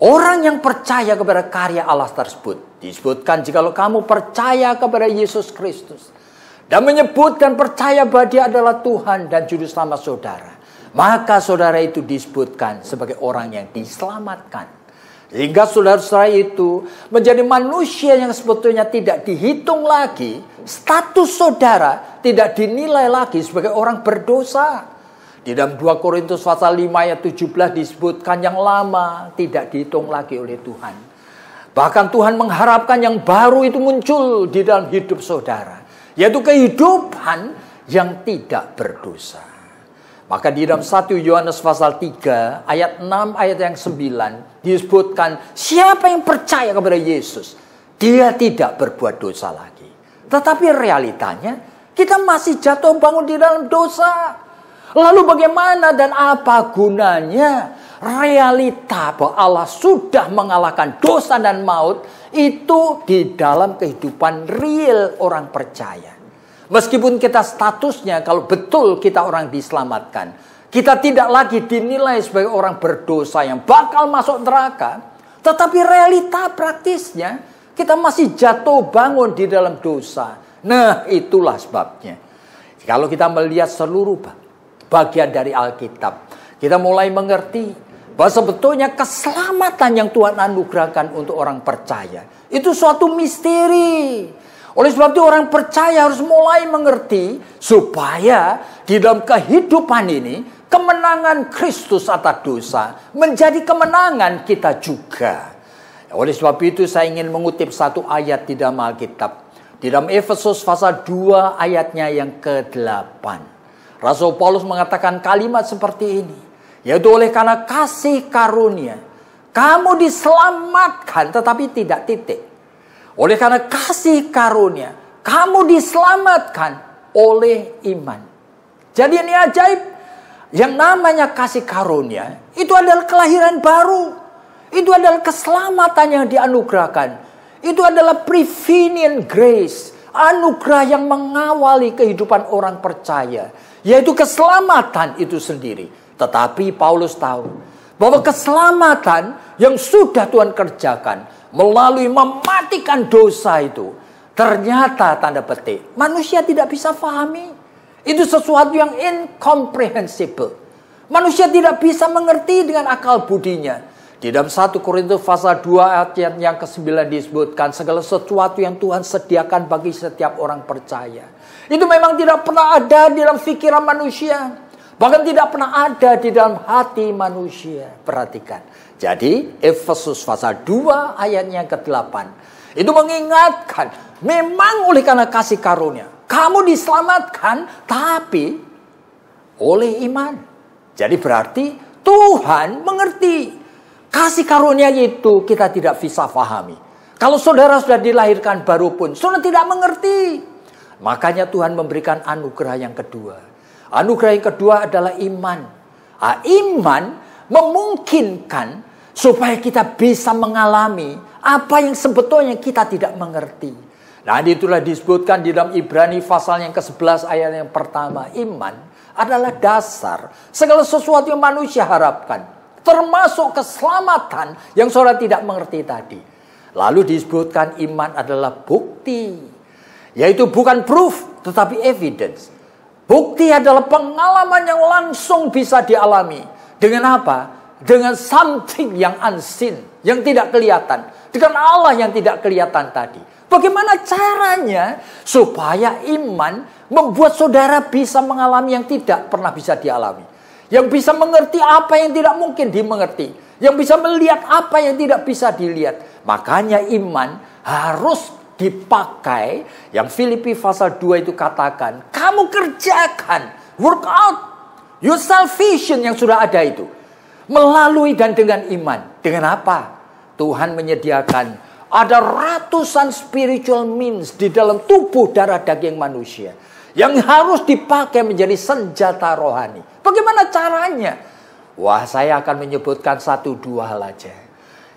orang yang percaya kepada karya Allah tersebut, disebutkan jikalau kamu percaya kepada Yesus Kristus dan menyebut dan percaya bahwa Dia adalah Tuhan dan Juru Selamat saudara, maka saudara itu disebutkan sebagai orang yang diselamatkan. Sehingga saudara-saudara itu menjadi manusia yang sebetulnya tidak dihitung lagi, status saudara tidak dinilai lagi sebagai orang berdosa. Di dalam 2 Korintus pasal 5 ayat 17 disebutkan yang lama tidak dihitung lagi oleh Tuhan. Bahkan Tuhan mengharapkan yang baru itu muncul di dalam hidup saudara, yaitu kehidupan yang tidak berdosa. Maka di dalam 1 Yohanes pasal 3 ayat 6 ayat yang 9 disebutkan siapa yang percaya kepada Yesus, dia tidak berbuat dosa lagi. Tetapi realitanya kita masih jatuh bangun di dalam dosa. Lalu bagaimana dan apa gunanya realita bahwa Allah sudah mengalahkan dosa dan maut itu di dalam kehidupan real orang percaya. Meskipun kita statusnya kalau betul kita orang diselamatkan, kita tidak lagi dinilai sebagai orang berdosa yang bakal masuk neraka, tetapi realita praktisnya kita masih jatuh bangun di dalam dosa. Nah, itulah sebabnya. Kalau kita melihat seluruh bagian dari Alkitab, kita mulai mengerti bahwa sebetulnya keselamatan yang Tuhan anugerahkan untuk orang percaya itu suatu misteri. Oleh sebab itu orang percaya harus mulai mengerti supaya di dalam kehidupan ini kemenangan Kristus atas dosa menjadi kemenangan kita juga. Oleh sebab itu saya ingin mengutip satu ayat di dalam Alkitab. Di dalam Efesus pasal 2 ayatnya yang ke-8. Rasul Paulus mengatakan kalimat seperti ini. Yaitu oleh karena kasih karunia kamu diselamatkan, tetapi tidak titik. Oleh karena kasih karunia kamu diselamatkan oleh iman. Jadi ini ajaib. Yang namanya kasih karunia itu adalah kelahiran baru. Itu adalah keselamatan yang dianugerahkan. Itu adalah prevenient grace, anugerah yang mengawali kehidupan orang percaya, yaitu keselamatan itu sendiri. Tetapi Paulus tahu bahwa keselamatan yang sudah Tuhan kerjakan melalui mematikan dosa itu, ternyata tanda petik manusia tidak bisa pahami. Itu sesuatu yang incomprehensible. Manusia tidak bisa mengerti dengan akal budinya. Di dalam 1 Korintus pasal 2 ayat yang ke-9 disebutkan segala sesuatu yang Tuhan sediakan bagi setiap orang percaya. Itu memang tidak pernah ada di dalam pikiran manusia. Bahkan tidak pernah ada di dalam hati manusia. Perhatikan. Jadi Efesus pasal 2 ayatnya yang ke-8. Itu mengingatkan. Memang oleh karena kasih karunia kamu diselamatkan, tapi oleh iman. Jadi berarti Tuhan mengerti. Kasih karunia itu kita tidak bisa pahami. Kalau saudara sudah dilahirkan baru pun, saudara tidak mengerti. Makanya Tuhan memberikan anugerah yang kedua. Anugerah yang kedua adalah iman. Iman memungkinkan supaya kita bisa mengalami apa yang sebetulnya kita tidak mengerti. Nah, itulah disebutkan di dalam Ibrani pasal yang ke-11 ayat yang pertama. Iman adalah dasar segala sesuatu yang manusia harapkan. Termasuk keselamatan yang saudara tidak mengerti tadi. Lalu disebutkan iman adalah bukti. Yaitu bukan proof, tetapi evidence. Bukti adalah pengalaman yang langsung bisa dialami. Dengan apa? Dengan something yang unseen, yang tidak kelihatan. Dengan Allah yang tidak kelihatan tadi. Bagaimana caranya supaya iman membuat saudara bisa mengalami yang tidak pernah bisa dialami. Yang bisa mengerti apa yang tidak mungkin dimengerti. Yang bisa melihat apa yang tidak bisa dilihat. Makanya iman harus dipakai. Yang Filipi pasal 2 itu katakan, kamu kerjakan, work out your salvation yang sudah ada itu. Melalui dan dengan iman. Dengan apa? Tuhan menyediakan ada ratusan spiritual means di dalam tubuh darah daging manusia. Yang harus dipakai menjadi senjata rohani. Bagaimana caranya? Wah, saya akan menyebutkan 1-2 hal aja.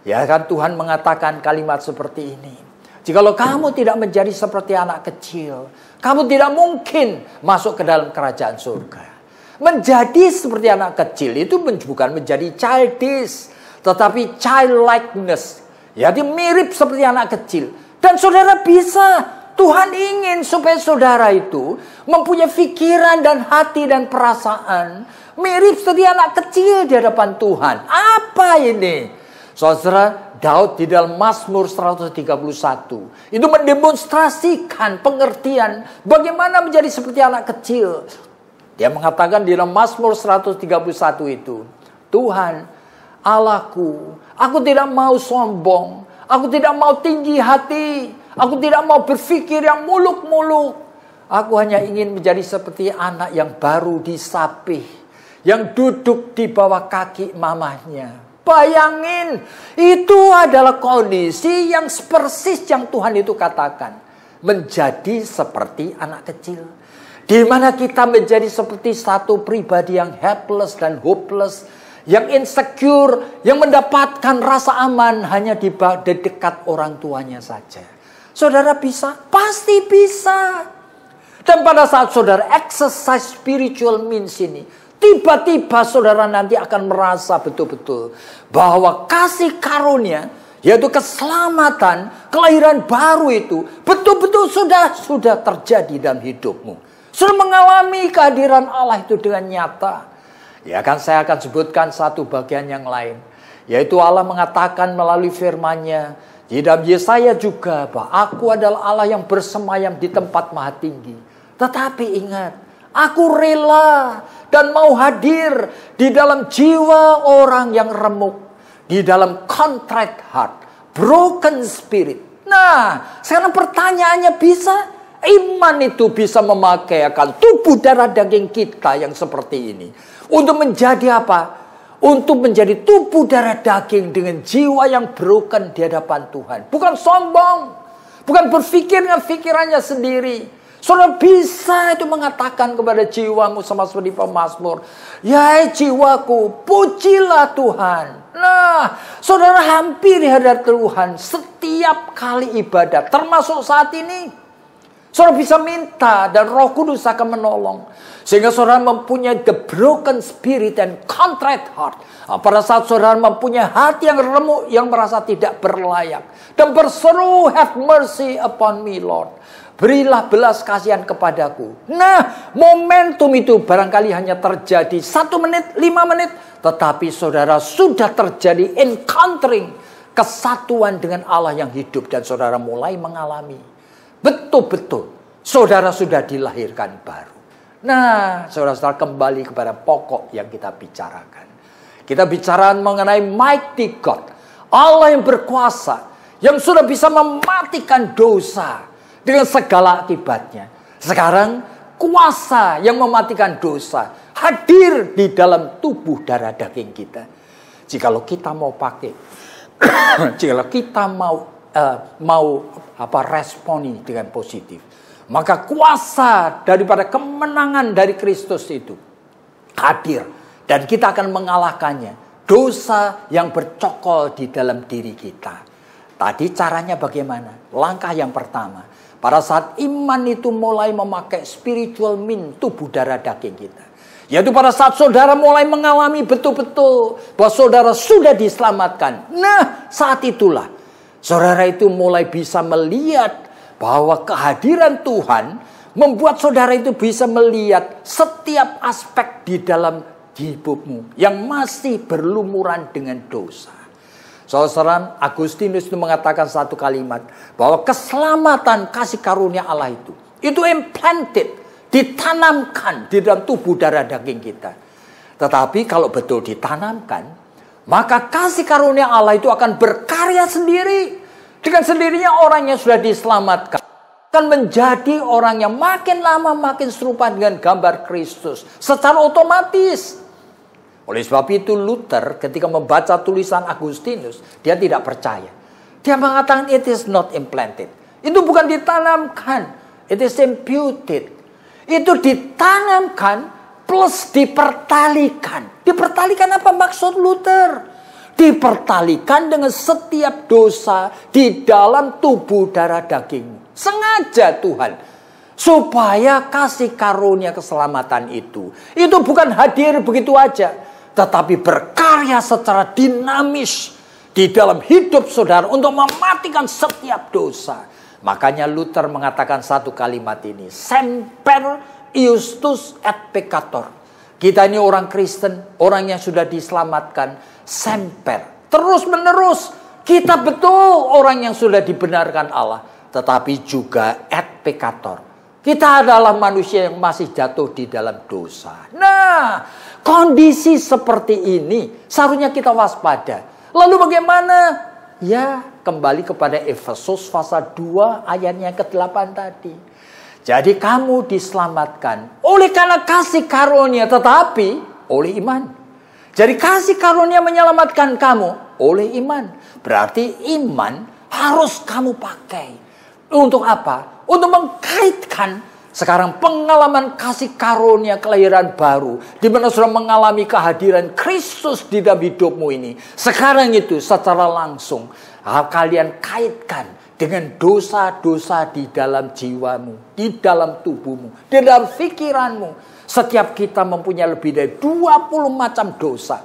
Ya kan, Tuhan mengatakan kalimat seperti ini. Jikalau kamu tidak menjadi seperti anak kecil, kamu tidak mungkin masuk ke dalam kerajaan surga. Menjadi seperti anak kecil itu bukan menjadi childish, tetapi childlikeness. Jadi mirip seperti anak kecil. Dan saudara bisa, Tuhan ingin supaya saudara itu mempunyai pikiran dan hati dan perasaan mirip seperti anak kecil di hadapan Tuhan. Apa ini? Saudara, Daud di dalam Mazmur 131 itu mendemonstrasikan pengertian bagaimana menjadi seperti anak kecil. Dia mengatakan di dalam Mazmur 131 itu, Tuhan Allahku, aku tidak mau sombong, aku tidak mau tinggi hati, aku tidak mau berpikir yang muluk-muluk. Aku hanya ingin menjadi seperti anak yang baru disapih, yang duduk di bawah kaki mamahnya. Bayangin, itu adalah kondisi yang persis yang Tuhan itu katakan. Menjadi seperti anak kecil. Di mana kita menjadi seperti satu pribadi yang helpless dan hopeless. Yang insecure, yang mendapatkan rasa aman hanya di dekat orang tuanya saja. Saudara bisa? Pasti bisa. Dan pada saat saudara exercise spiritual means ini, tiba-tiba saudara nanti akan merasa betul-betul bahwa kasih karunia, yaitu keselamatan, kelahiran baru itu betul-betul sudah terjadi dalam hidupmu. Sudah mengalami kehadiran Allah itu dengan nyata. Ya kan, saya akan sebutkan satu bagian yang lain. Yaitu Allah mengatakan melalui firman-Nya di dalam Yesaya juga bahwa aku adalah Allah yang bersemayam di tempat maha tinggi. Tetapi ingat, aku rela dan mau hadir di dalam jiwa orang yang remuk. Di dalam contrite heart, broken spirit. Nah, sekarang pertanyaannya bisa? Iman itu bisa memakai akan tubuh darah daging kita yang seperti ini. Untuk menjadi apa? Untuk menjadi tubuh darah daging dengan jiwa yang broken di hadapan Tuhan. Bukan sombong. Bukan berpikir dengan pikirannya sendiri. Saudara bisa itu mengatakan kepada jiwamu sama seperti pemazmur. Ya jiwaku, pujilah Tuhan. Nah, saudara hampir di hadapan Tuhan setiap kali ibadah. Termasuk saat ini. Saudara bisa minta dan Roh Kudus akan menolong. Sehingga saudara mempunyai the broken spirit and contrite heart. Pada saat saudara mempunyai hati yang remuk, yang merasa tidak berlayak. Dan berseru, have mercy upon me Lord. Berilah belas kasihan kepadaku. Nah, momentum itu barangkali hanya terjadi 1 menit, 5 menit. Tetapi saudara sudah terjadi encountering, kesatuan dengan Allah yang hidup. Dan saudara mulai mengalami. Betul-betul, saudara sudah dilahirkan baru. Nah, saudara-saudara kembali kepada pokok yang kita bicarakan. Kita bicara mengenai mighty God. Allah yang berkuasa. Yang sudah bisa mematikan dosa dengan segala akibatnya. Sekarang, kuasa yang mematikan dosa hadir di dalam tubuh darah daging kita. Jikalau kita mau pakai, jikalau kita mau responi dengan positif, maka kuasa daripada kemenangan dari Kristus itu hadir dan kita akan mengalahkannya. Dosa yang bercokol di dalam diri kita. Tadi caranya bagaimana? Langkah yang pertama, pada saat iman itu mulai memakai spiritual mean tubuh darah daging kita, yaitu pada saat saudara mulai mengalami betul-betul bahwa saudara sudah diselamatkan. Nah, saat itulah saudara itu mulai bisa melihat bahwa kehadiran Tuhan membuat saudara itu bisa melihat setiap aspek di dalam di hidupmu yang masih berlumuran dengan dosa. Saudara, Agustinus itu mengatakan satu kalimat bahwa keselamatan kasih karunia Allah itu implanted, ditanamkan di dalam tubuh darah daging kita. Tetapi kalau betul ditanamkan, maka kasih karunia Allah itu akan berkarya sendiri. Dengan sendirinya orang yang sudah diselamatkan akan menjadi orang yang makin lama makin serupa dengan gambar Kristus secara otomatis. Oleh sebab itu Luther ketika membaca tulisan Agustinus, dia tidak percaya. Dia mengatakan it is not implanted. Itu bukan ditanamkan, it is imputed. Itu ditanamkan plus dipertalikan. Dipertalikan apa maksud Luther? Dipertalikan dengan setiap dosa di dalam tubuh darah dagingmu. Sengaja Tuhan, supaya kasih karunia keselamatan itu bukan hadir begitu aja, tetapi berkarya secara dinamis di dalam hidup saudara untuk mematikan setiap dosa. Makanya Luther mengatakan satu kalimat ini, semper iustus et peccator. Kita ini orang Kristen, orang yang sudah diselamatkan, semper, terus menerus. Kita betul orang yang sudah dibenarkan Allah, tetapi juga et peccator. Kita adalah manusia yang masih jatuh di dalam dosa. Nah, kondisi seperti ini seharusnya kita waspada. Lalu bagaimana? Ya, kembali kepada Efesus pasal 2 ayatnya ke-8 tadi. Jadi kamu diselamatkan oleh karena kasih karunia, tetapi oleh iman. Jadi kasih karunia menyelamatkan kamu oleh iman. Berarti iman harus kamu pakai. Untuk apa? Untuk mengkaitkan sekarang pengalaman kasih karunia kelahiran baru, di mana sudah mengalami kehadiran Kristus di dalam hidupmu ini. Sekarang itu secara langsung kalian kaitkan dengan dosa-dosa di dalam jiwamu, di dalam tubuhmu, di dalam pikiranmu. Setiap kita mempunyai lebih dari 20 macam dosa.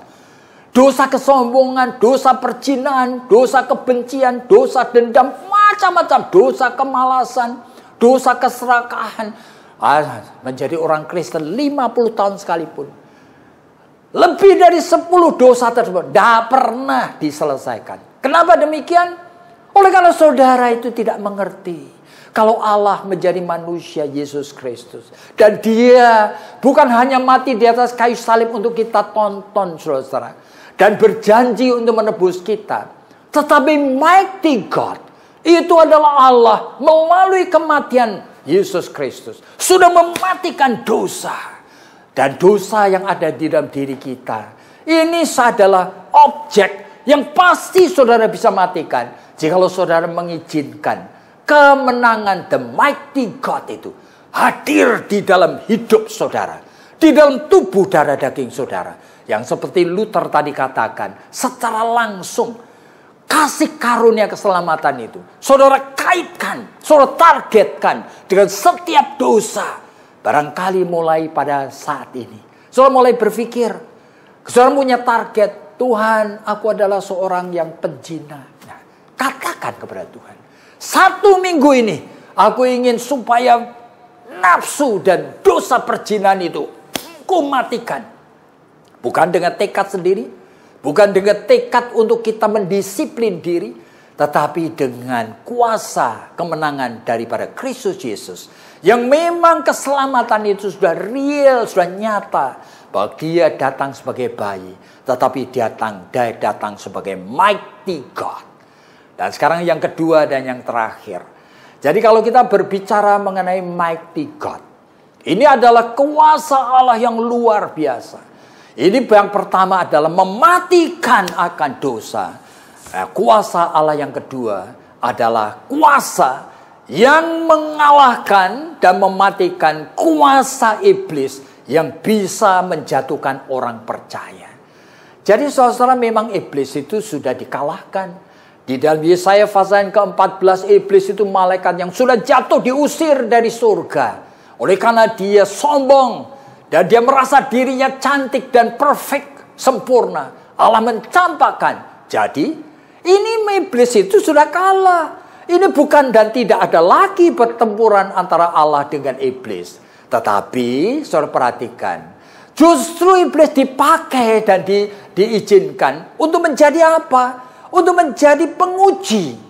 Dosa kesombongan, dosa perzinahan, dosa kebencian, dosa dendam, macam-macam dosa kemalasan, dosa keserakahan. Menjadi orang Kristen 50 tahun sekalipun, lebih dari 10 dosa tersebut tidak pernah diselesaikan. Kenapa demikian? Oleh karena saudara itu tidak mengerti kalau Allah menjadi manusia Yesus Kristus. Dan dia bukan hanya mati di atas kayu salib untuk kita tonton, saudara, dan berjanji untuk menebus kita. Tetapi mighty God, itu adalah Allah melalui kematian Yesus Kristus sudah mematikan dosa. Dan dosa yang ada di dalam diri kita, ini adalah objek yang pasti saudara bisa matikan jikalau saudara mengizinkan kemenangan the mighty God itu hadir di dalam hidup saudara, di dalam tubuh darah daging saudara. Yang seperti Luther tadi katakan, secara langsung kasih karunia keselamatan itu saudara kaitkan, saudara targetkan dengan setiap dosa. Barangkali mulai pada saat ini saudara mulai berpikir, saudara punya target, Tuhan, aku adalah seorang yang penzina. Nah, katakan kepada Tuhan, 1 minggu ini aku ingin supaya nafsu dan dosa perzinahan itu ku matikan. Bukan dengan tekad sendiri, bukan dengan tekad untuk kita mendisiplin diri, tetapi dengan kuasa kemenangan daripada Kristus Yesus, yang memang keselamatan itu sudah real, sudah nyata, bahwa dia datang sebagai bayi, tetapi dia datang sebagai mighty God. Dan sekarang yang kedua dan yang terakhir. Jadi kalau kita berbicara mengenai mighty God, ini adalah kuasa Allah yang luar biasa. Ini yang pertama adalah mematikan akan dosa. Kuasa Allah yang kedua adalah kuasa yang mengalahkan dan mematikan kuasa iblis yang bisa menjatuhkan orang percaya. Jadi saudara, memang iblis itu sudah dikalahkan. Di dalam Yesaya pasal yang ke-14, iblis itu malaikat yang sudah jatuh diusir dari surga. Oleh karena dia sombong dan dia merasa dirinya cantik dan perfect, sempurna, Allah mencampakkan. Jadi ini iblis itu sudah kalah. Ini bukan dan tidak ada lagi pertempuran antara Allah dengan iblis. Tetapi saudara perhatikan, Justru iblis dipakai dan diizinkan untuk menjadi apa? Untuk menjadi penguji.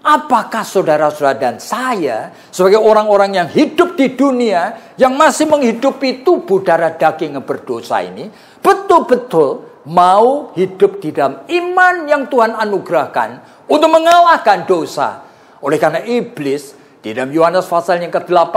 Apakah saudara-saudara dan saya sebagai orang-orang yang hidup di dunia, yang masih menghidupi tubuh darah daging yang berdosa ini, betul-betul mau hidup di dalam iman yang Tuhan anugerahkan untuk mengalahkan dosa. Oleh karena iblis, di dalam Yohanes pasal yang ke-8,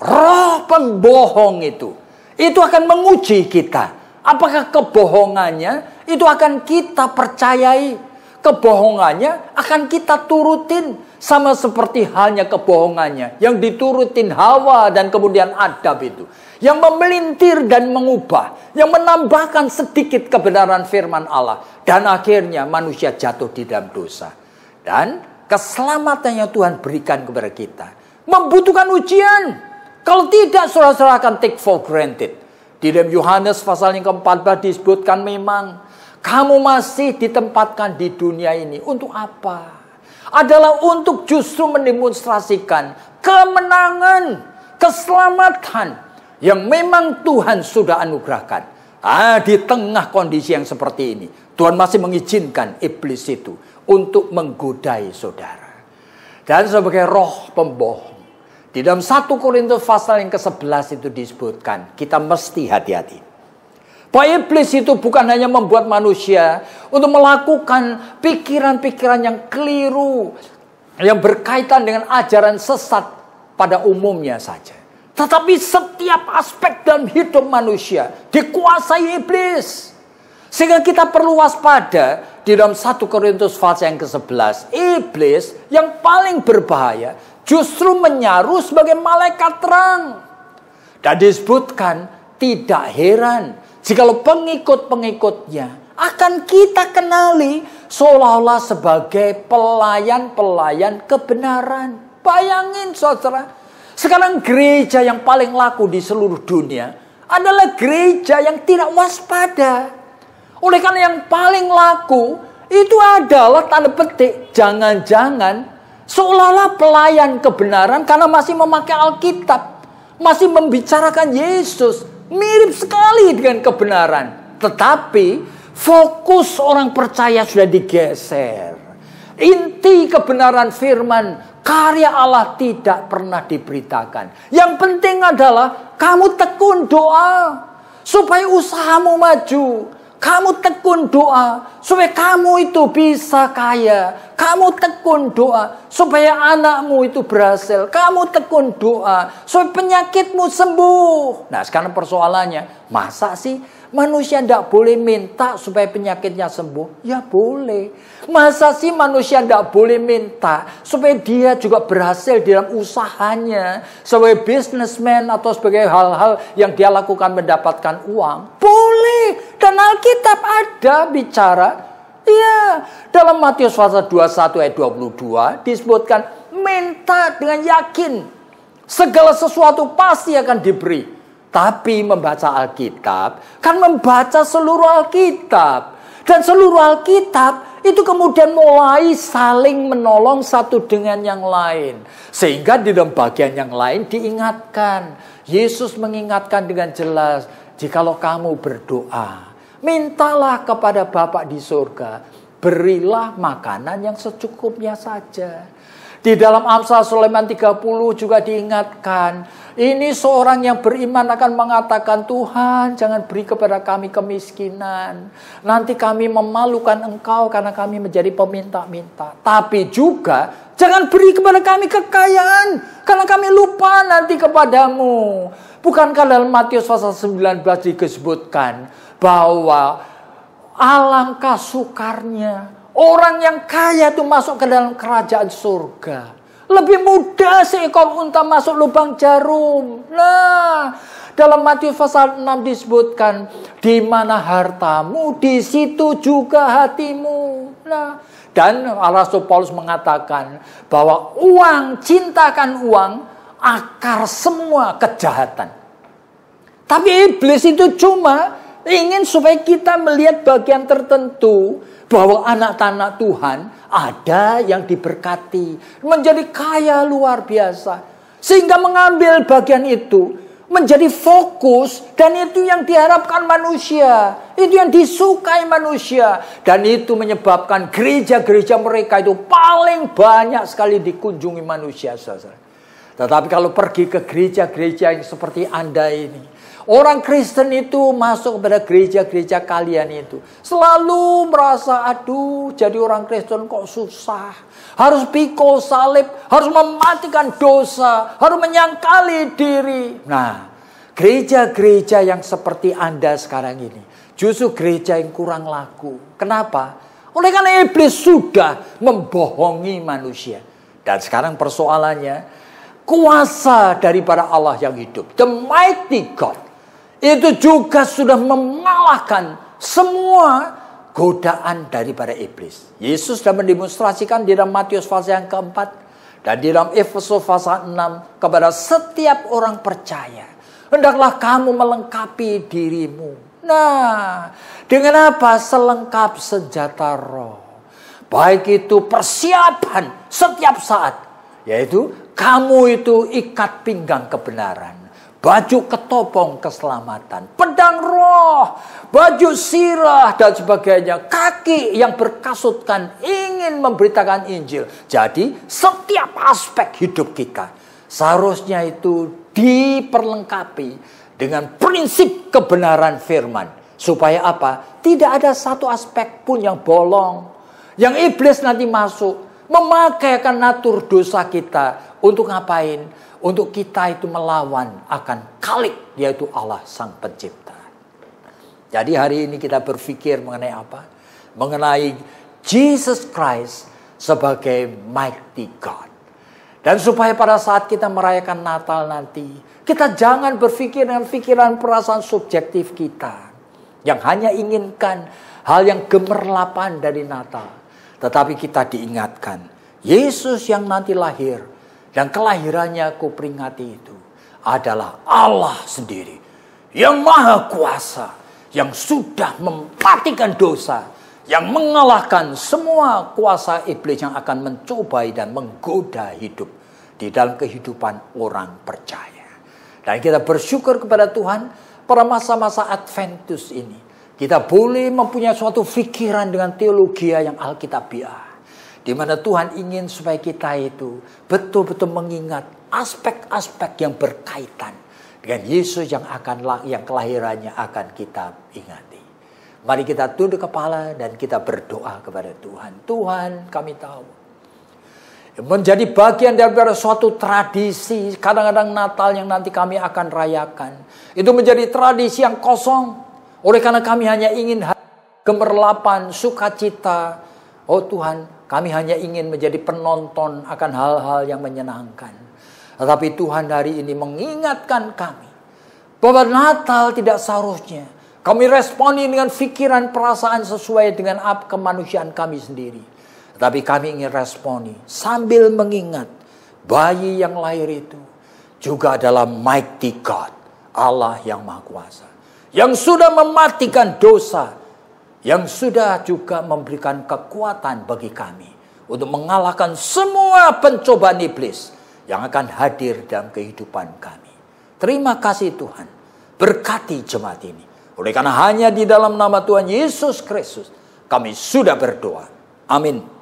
roh pembohong itu akan menguji kita. Apakah kebohongannya itu akan kita percayai? Kebohongannya akan kita turutin. Sama seperti halnya kebohongannya yang diturutin Hawa dan kemudian Adam itu. Yang memelintir dan mengubah. Yang menambahkan sedikit kebenaran firman Allah. Dan akhirnya manusia jatuh di dalam dosa. Dan keselamatan yang Tuhan berikan kepada kita membutuhkan ujian. Kalau tidak, saudara-saudara akan take for granted. Di dalam Yohanes pasal yang ke-14 disebutkan memang kamu masih ditempatkan di dunia ini untuk apa? Adalah untuk justru mendemonstrasikan kemenangan, keselamatan yang memang Tuhan sudah anugerahkan. Di tengah kondisi yang seperti ini, Tuhan masih mengizinkan iblis itu untuk menggodai saudara. Dan sebagai roh pembohong, di dalam 1 Korintus pasal yang ke-11 itu disebutkan, kita mesti hati-hati. Bahwa iblis itu bukan hanya membuat manusia untuk melakukan pikiran-pikiran yang keliru, yang berkaitan dengan ajaran sesat pada umumnya saja. Tetapi setiap aspek dalam hidup manusia dikuasai iblis. Sehingga kita perlu waspada di dalam 1 Korintus pasal yang ke-11. Iblis yang paling berbahaya justru menyaru sebagai malaikat terang. Dan disebutkan tidak heran jikalau pengikut-pengikutnya akan kita kenali seolah-olah sebagai pelayan-pelayan kebenaran. Bayangin saudara, sekarang gereja yang paling laku di seluruh dunia adalah gereja yang tidak waspada. Oleh karena yang paling laku itu adalah tanda petik jangan-jangan seolah-olah pelayan kebenaran karena masih memakai Alkitab, masih membicarakan Yesus, mirip sekali dengan kebenaran. Tetapi fokus orang percaya sudah digeser. Inti kebenaran firman, karya Allah tidak pernah diberitakan. Yang penting adalah kamu tekun doa supaya usahamu maju. Kamu tekun doa supaya kamu itu bisa kaya. Kamu tekun doa supaya anakmu itu berhasil. Kamu tekun doa supaya penyakitmu sembuh. Nah, sekarang persoalannya, masa sih manusia tidak boleh minta supaya penyakitnya sembuh? Ya boleh. Masa sih manusia tidak boleh minta supaya dia juga berhasil dalam usahanya, sebagai businessman atau sebagai hal-hal yang dia lakukan mendapatkan uang? Boleh. Dan Alkitab ada bicara. Ya, dalam Matius pasal 21 ayat 22 disebutkan minta dengan yakin. Segala sesuatu pasti akan diberi. Tapi membaca Alkitab kan membaca seluruh Alkitab. Dan seluruh Alkitab itu kemudian mulai saling menolong satu dengan yang lain. Sehingga di dalam bagian yang lain diingatkan. Yesus mengingatkan dengan jelas, jikalau kamu berdoa, mintalah kepada Bapa di surga, berilah makanan yang secukupnya saja. Di dalam Amsal Sulaiman 30 juga diingatkan, ini seorang yang beriman akan mengatakan, Tuhan jangan beri kepada kami kemiskinan. Nanti kami memalukan Engkau karena kami menjadi peminta-minta. Tapi juga jangan beri kepada kami kekayaan karena kami lupa nanti kepadamu. Bukankah dalam Matius pasal 19 disebutkan bahwa alangkah sukarnya orang yang kaya itu masuk ke dalam kerajaan surga. Lebih mudah seekor unta masuk lubang jarum. Nah, dalam Matius pasal 6 disebutkan, di mana hartamu, di situ juga hatimu. Nah, dan Rasul Paulus mengatakan bahwa uang, cintakan uang, akar semua kejahatan. Tapi iblis itu cuma ingin supaya kita melihat bagian tertentu, bahwa anak-anak Tuhan ada yang diberkati, menjadi kaya luar biasa. Sehingga mengambil bagian itu menjadi fokus, dan itu yang diharapkan manusia, itu yang disukai manusia, dan itu menyebabkan gereja-gereja mereka itu paling banyak sekali dikunjungi manusia, saudara. Tetapi kalau pergi ke gereja-gereja yang seperti Anda ini, orang Kristen itu masuk kepada gereja-gereja kalian itu selalu merasa, aduh, jadi orang Kristen kok susah, harus pikul salib, harus mematikan dosa, harus menyangkali diri. Nah, gereja-gereja yang seperti Anda sekarang ini justru gereja yang kurang laku. Kenapa? Oleh karena iblis sudah membohongi manusia. Dan sekarang persoalannya, kuasa daripada Allah yang hidup, the mighty God, itu juga sudah mengalahkan semua godaan daripada iblis. Yesus sudah mendemonstrasikan di dalam Matius pasal yang keempat dan di dalam Efesus pasal 6 kepada setiap orang percaya, hendaklah kamu melengkapi dirimu. Nah, dengan apa? Selengkap senjata roh. Baik itu persiapan setiap saat, yaitu kamu itu ikat pinggang kebenaran, baju ketopong keselamatan, pedang roh, baju sirah dan sebagainya, kaki yang berkasutkan ingin memberitakan Injil. Jadi setiap aspek hidup kita seharusnya itu diperlengkapi dengan prinsip kebenaran firman. Supaya apa? Tidak ada satu aspek pun yang bolong, yang iblis nanti masuk memakaikan natur dosa kita untuk ngapain? Untuk kita itu melawan akan Khalik, yaitu Allah Sang Pencipta. Jadi hari ini kita berpikir mengenai apa? Mengenai Jesus Christ sebagai mighty God. Dan supaya pada saat kita merayakan Natal nanti, kita jangan berpikir dengan pikiran perasaan subjektif kita, yang hanya inginkan hal yang gemerlapan dari Natal. Tetapi kita diingatkan, Yesus yang nanti lahir, dan kelahirannya aku peringati itu adalah Allah sendiri, yang maha kuasa, yang sudah mematikan dosa, yang mengalahkan semua kuasa iblis yang akan mencobai dan menggoda hidup di dalam kehidupan orang percaya. Dan kita bersyukur kepada Tuhan pada masa-masa Adventus ini, kita boleh mempunyai suatu pikiran dengan teologi yang alkitabiah, di mana Tuhan ingin supaya kita itu betul-betul mengingat aspek-aspek yang berkaitan dengan Yesus yang kelahirannya akan kita ingati. Mari kita tunduk kepala dan kita berdoa kepada Tuhan. Tuhan, kami tahu menjadi bagian dari suatu tradisi, kadang-kadang Natal yang nanti kami akan rayakan, itu menjadi tradisi yang kosong. Oleh karena kami hanya ingin gemerlapan, sukacita. Oh Tuhan, kami hanya ingin menjadi penonton akan hal-hal yang menyenangkan. Tetapi Tuhan hari ini mengingatkan kami bahwa Natal tidak seharusnya kami responi dengan pikiran perasaan sesuai dengan kemanusiaan kami sendiri. Tetapi kami ingin responi sambil mengingat bayi yang lahir itu juga adalah mighty God, Allah yang maha kuasa, yang sudah mematikan dosa, yang sudah juga memberikan kekuatan bagi kami untuk mengalahkan semua pencobaan iblis yang akan hadir dalam kehidupan kami. Terima kasih Tuhan, berkati jemaat ini. Oleh karena hanya di dalam nama Tuhan Yesus Kristus kami sudah berdoa. Amin.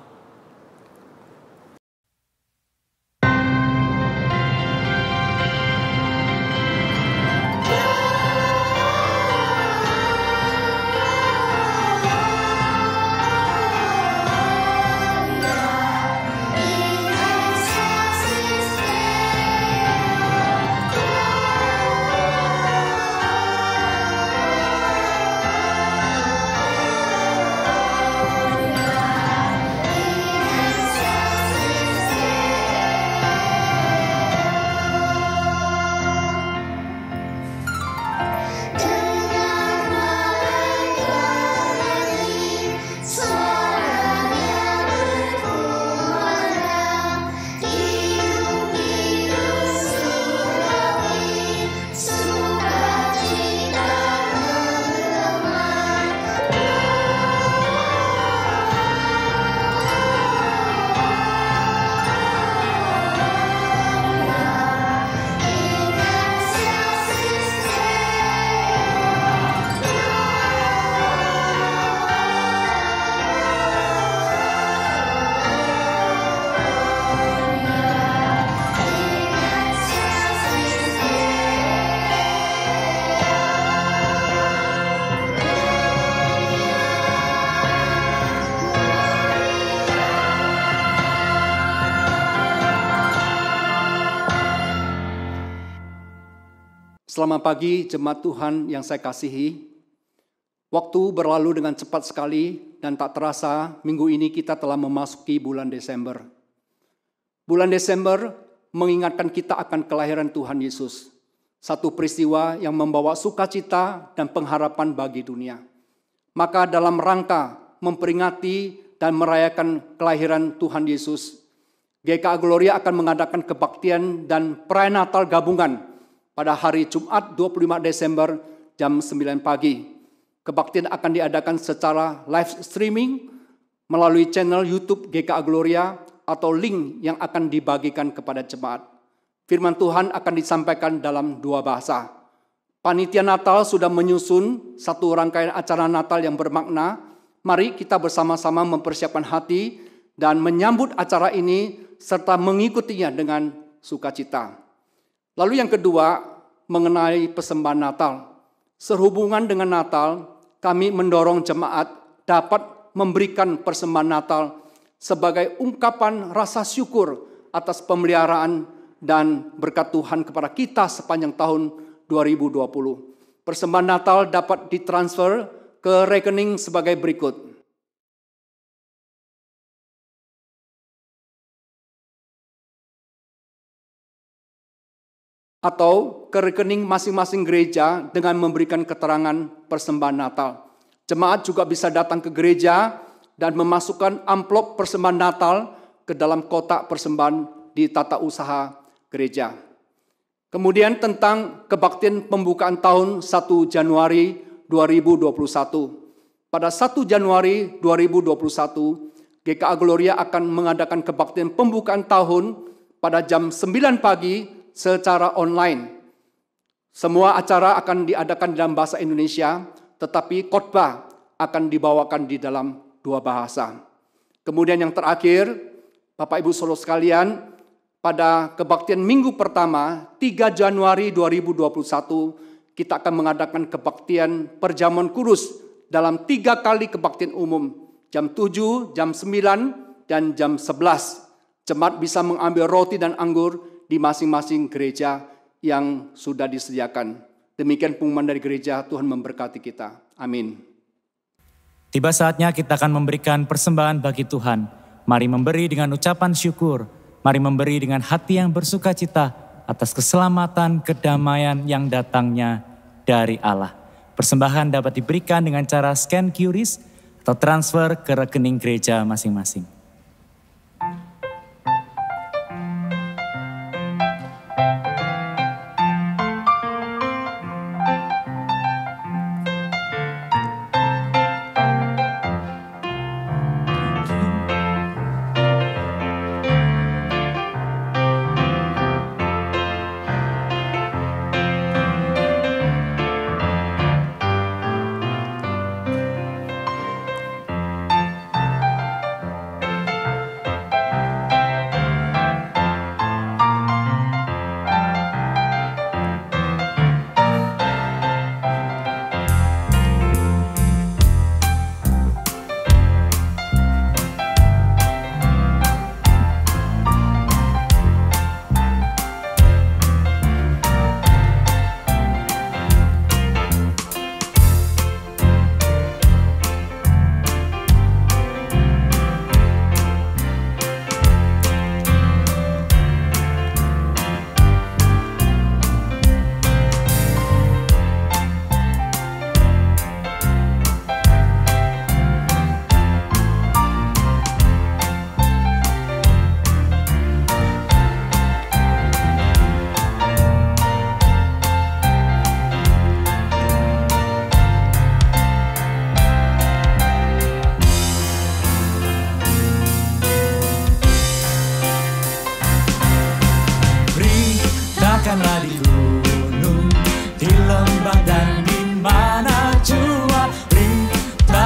Selamat pagi jemaat Tuhan yang saya kasihi. Waktu berlalu dengan cepat sekali dan tak terasa minggu ini kita telah memasuki bulan Desember. Bulan Desember mengingatkan kita akan kelahiran Tuhan Yesus. Satu peristiwa yang membawa sukacita dan pengharapan bagi dunia. Maka dalam rangka memperingati dan merayakan kelahiran Tuhan Yesus, GKA Gloria akan mengadakan kebaktian dan perayaan Natal gabungan pada hari Jumat 25 Desember jam 9 pagi. Kebaktian akan diadakan secara live streaming melalui channel YouTube GKA Gloria atau link yang akan dibagikan kepada jemaat. Firman Tuhan akan disampaikan dalam 2 bahasa. Panitia Natal sudah menyusun satu rangkaian acara Natal yang bermakna. Mari kita bersama-sama mempersiapkan hati dan menyambut acara ini serta mengikutinya dengan sukacita. Lalu yang kedua, mengenai persembahan Natal. Sehubungan dengan Natal, kami mendorong jemaat dapat memberikan persembahan Natal sebagai ungkapan rasa syukur atas pemeliharaan dan berkat Tuhan kepada kita sepanjang tahun 2020. Persembahan Natal dapat ditransfer ke rekening sebagai berikut. Atau ke rekening masing-masing gereja dengan memberikan keterangan persembahan Natal. Jemaat juga bisa datang ke gereja dan memasukkan amplop persembahan Natal ke dalam kotak persembahan di tata usaha gereja. Kemudian tentang kebaktian pembukaan tahun 1 Januari 2021. Pada 1 Januari 2021, GKA Gloria akan mengadakan kebaktian pembukaan tahun pada jam 9 pagi secara online. Semua acara akan diadakan dalam bahasa Indonesia, tetapi khotbah akan dibawakan di dalam 2 bahasa. Kemudian yang terakhir, Bapak Ibu Saudara sekalian, pada kebaktian minggu pertama, 3 Januari 2021, kita akan mengadakan kebaktian perjamuan kudus dalam 3 kali kebaktian umum, jam 7, jam 9, dan jam 11. Jemaat bisa mengambil roti dan anggur di masing-masing gereja yang sudah disediakan. Demikian pengumuman dari gereja, Tuhan memberkati kita. Amin. Tiba saatnya kita akan memberikan persembahan bagi Tuhan. Mari memberi dengan ucapan syukur. Mari memberi dengan hati yang bersukacita atas keselamatan, kedamaian yang datangnya dari Allah. Persembahan dapat diberikan dengan cara scan QRIS atau transfer ke rekening gereja masing-masing.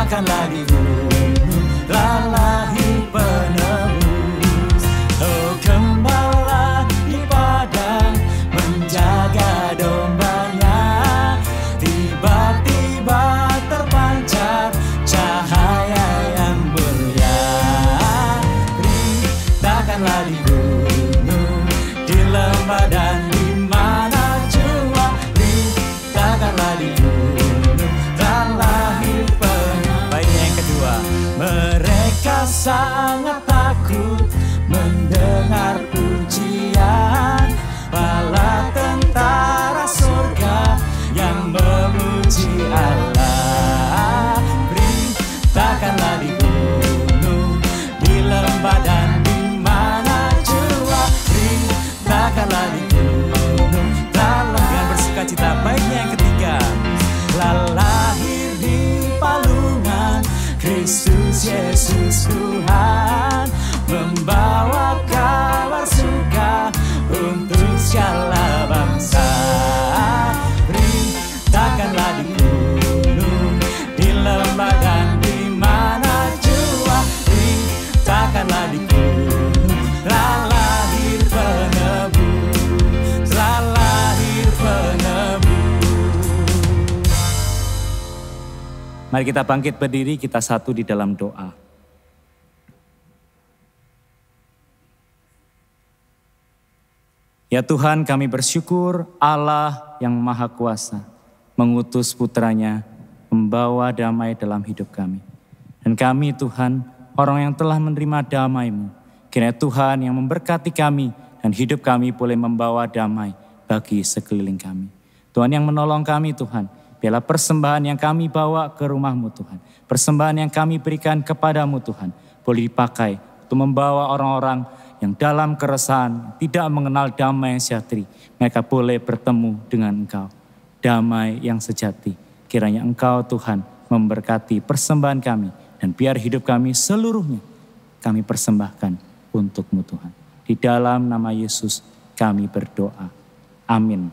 Beritakanlah di gunung, lalahi penebus. Oh, gembala di padang menjaga dombanya. Tiba-tiba terpancar cahaya yang mulia. Beritakanlah di gunung, di lembah dan di mana jua. sangat takut mendengar pujian bala tentara surga yang memuji Allah. Beritakanlah di gunung, di lembah dan di mana jua. Beritakanlah di gunung, dalam dengan bersukacita. Baiknya yang ketiga, lahir di palungan Kristus Yesus Tuhan, membawa kabar suka untuk segala bangsa. Beritakanlah di gunung, di lembah dan di mana jua. Beritakanlah di gunung, lahir penebus, lahir penebus. Mari kita bangkit berdiri, kita satu di dalam doa. Ya Tuhan, kami bersyukur Allah yang Maha Kuasa mengutus putranya membawa damai dalam hidup kami. Dan kami Tuhan, orang yang telah menerima damai-Mu, kiranya Tuhan yang memberkati kami dan hidup kami boleh membawa damai bagi sekeliling kami. Tuhan yang menolong kami Tuhan, biarlah persembahan yang kami bawa ke rumah-Mu Tuhan, persembahan yang kami berikan kepadamu Tuhan, boleh dipakai untuk membawa orang-orang yang dalam keresahan tidak mengenal damai yang sejati, mereka boleh bertemu dengan Engkau, damai yang sejati. Kiranya Engkau Tuhan memberkati persembahan kami, dan biar hidup kami seluruhnya kami persembahkan untuk-Mu Tuhan. Di dalam nama Yesus kami berdoa. Amin.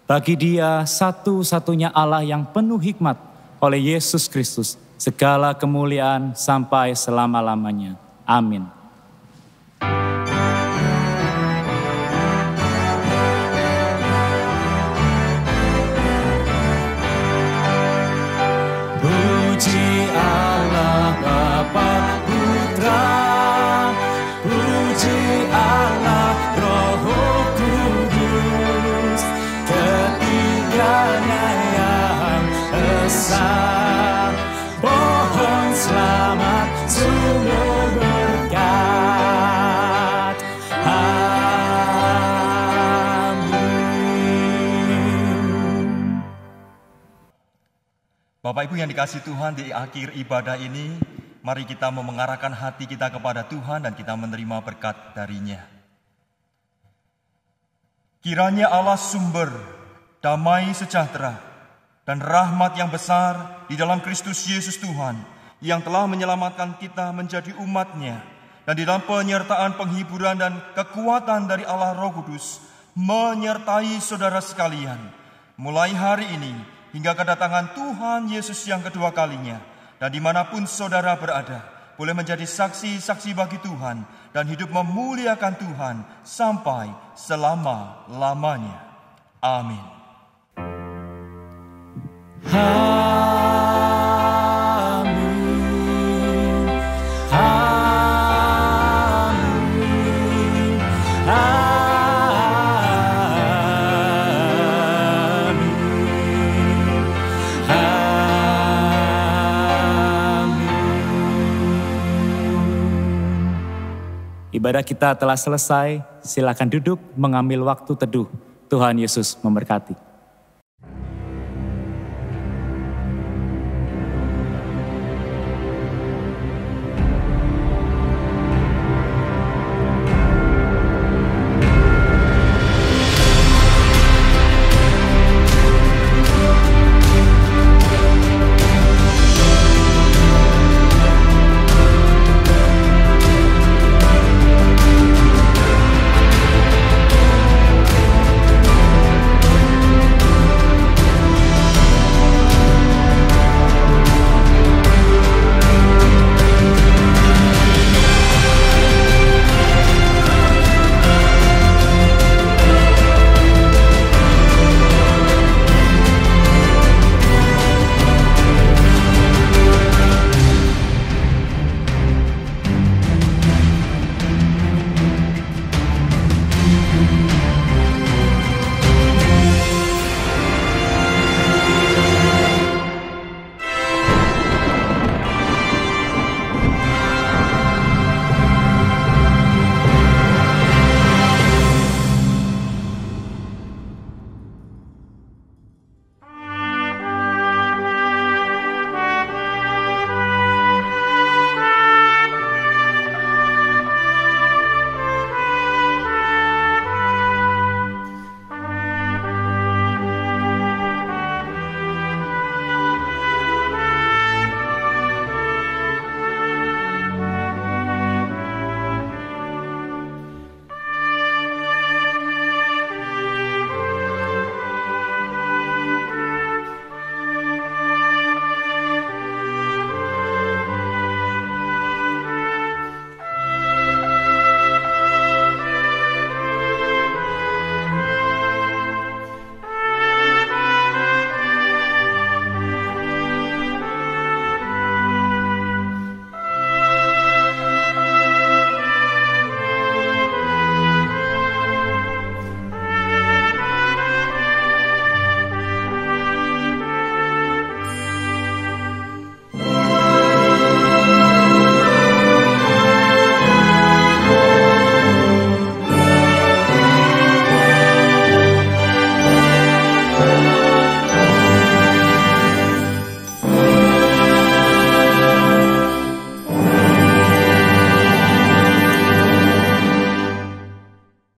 Bagi Dia satu-satunya Allah yang penuh hikmat, oleh Yesus Kristus, segala kemuliaan sampai selama-lamanya. Amin. Puji Allah Bapa Putra, puji Allah Roh Kudus, ketiganya yang esa. Pohon selamat sumber berkat. Amin. Bapak Ibu yang dikasihi Tuhan, di akhir ibadah ini, mari kita mau mengarahkan hati kita kepada Tuhan dan kita menerima berkat darinya. Kiranya Allah sumber damai sejahtera dan rahmat yang besar di dalam Kristus Yesus Tuhan, yang telah menyelamatkan kita menjadi umat-Nya, dan di dalam penyertaan penghiburan dan kekuatan dari Allah Roh Kudus, menyertai saudara sekalian, mulai hari ini hingga kedatangan Tuhan Yesus yang kedua kalinya. Dan dimanapun saudara berada, boleh menjadi saksi-saksi bagi Tuhan dan hidup memuliakan Tuhan sampai selama-lamanya. Amin. Amin. Amin. Ibadah kita telah selesai, silakan duduk mengambil waktu teduh. Tuhan Yesus memberkati.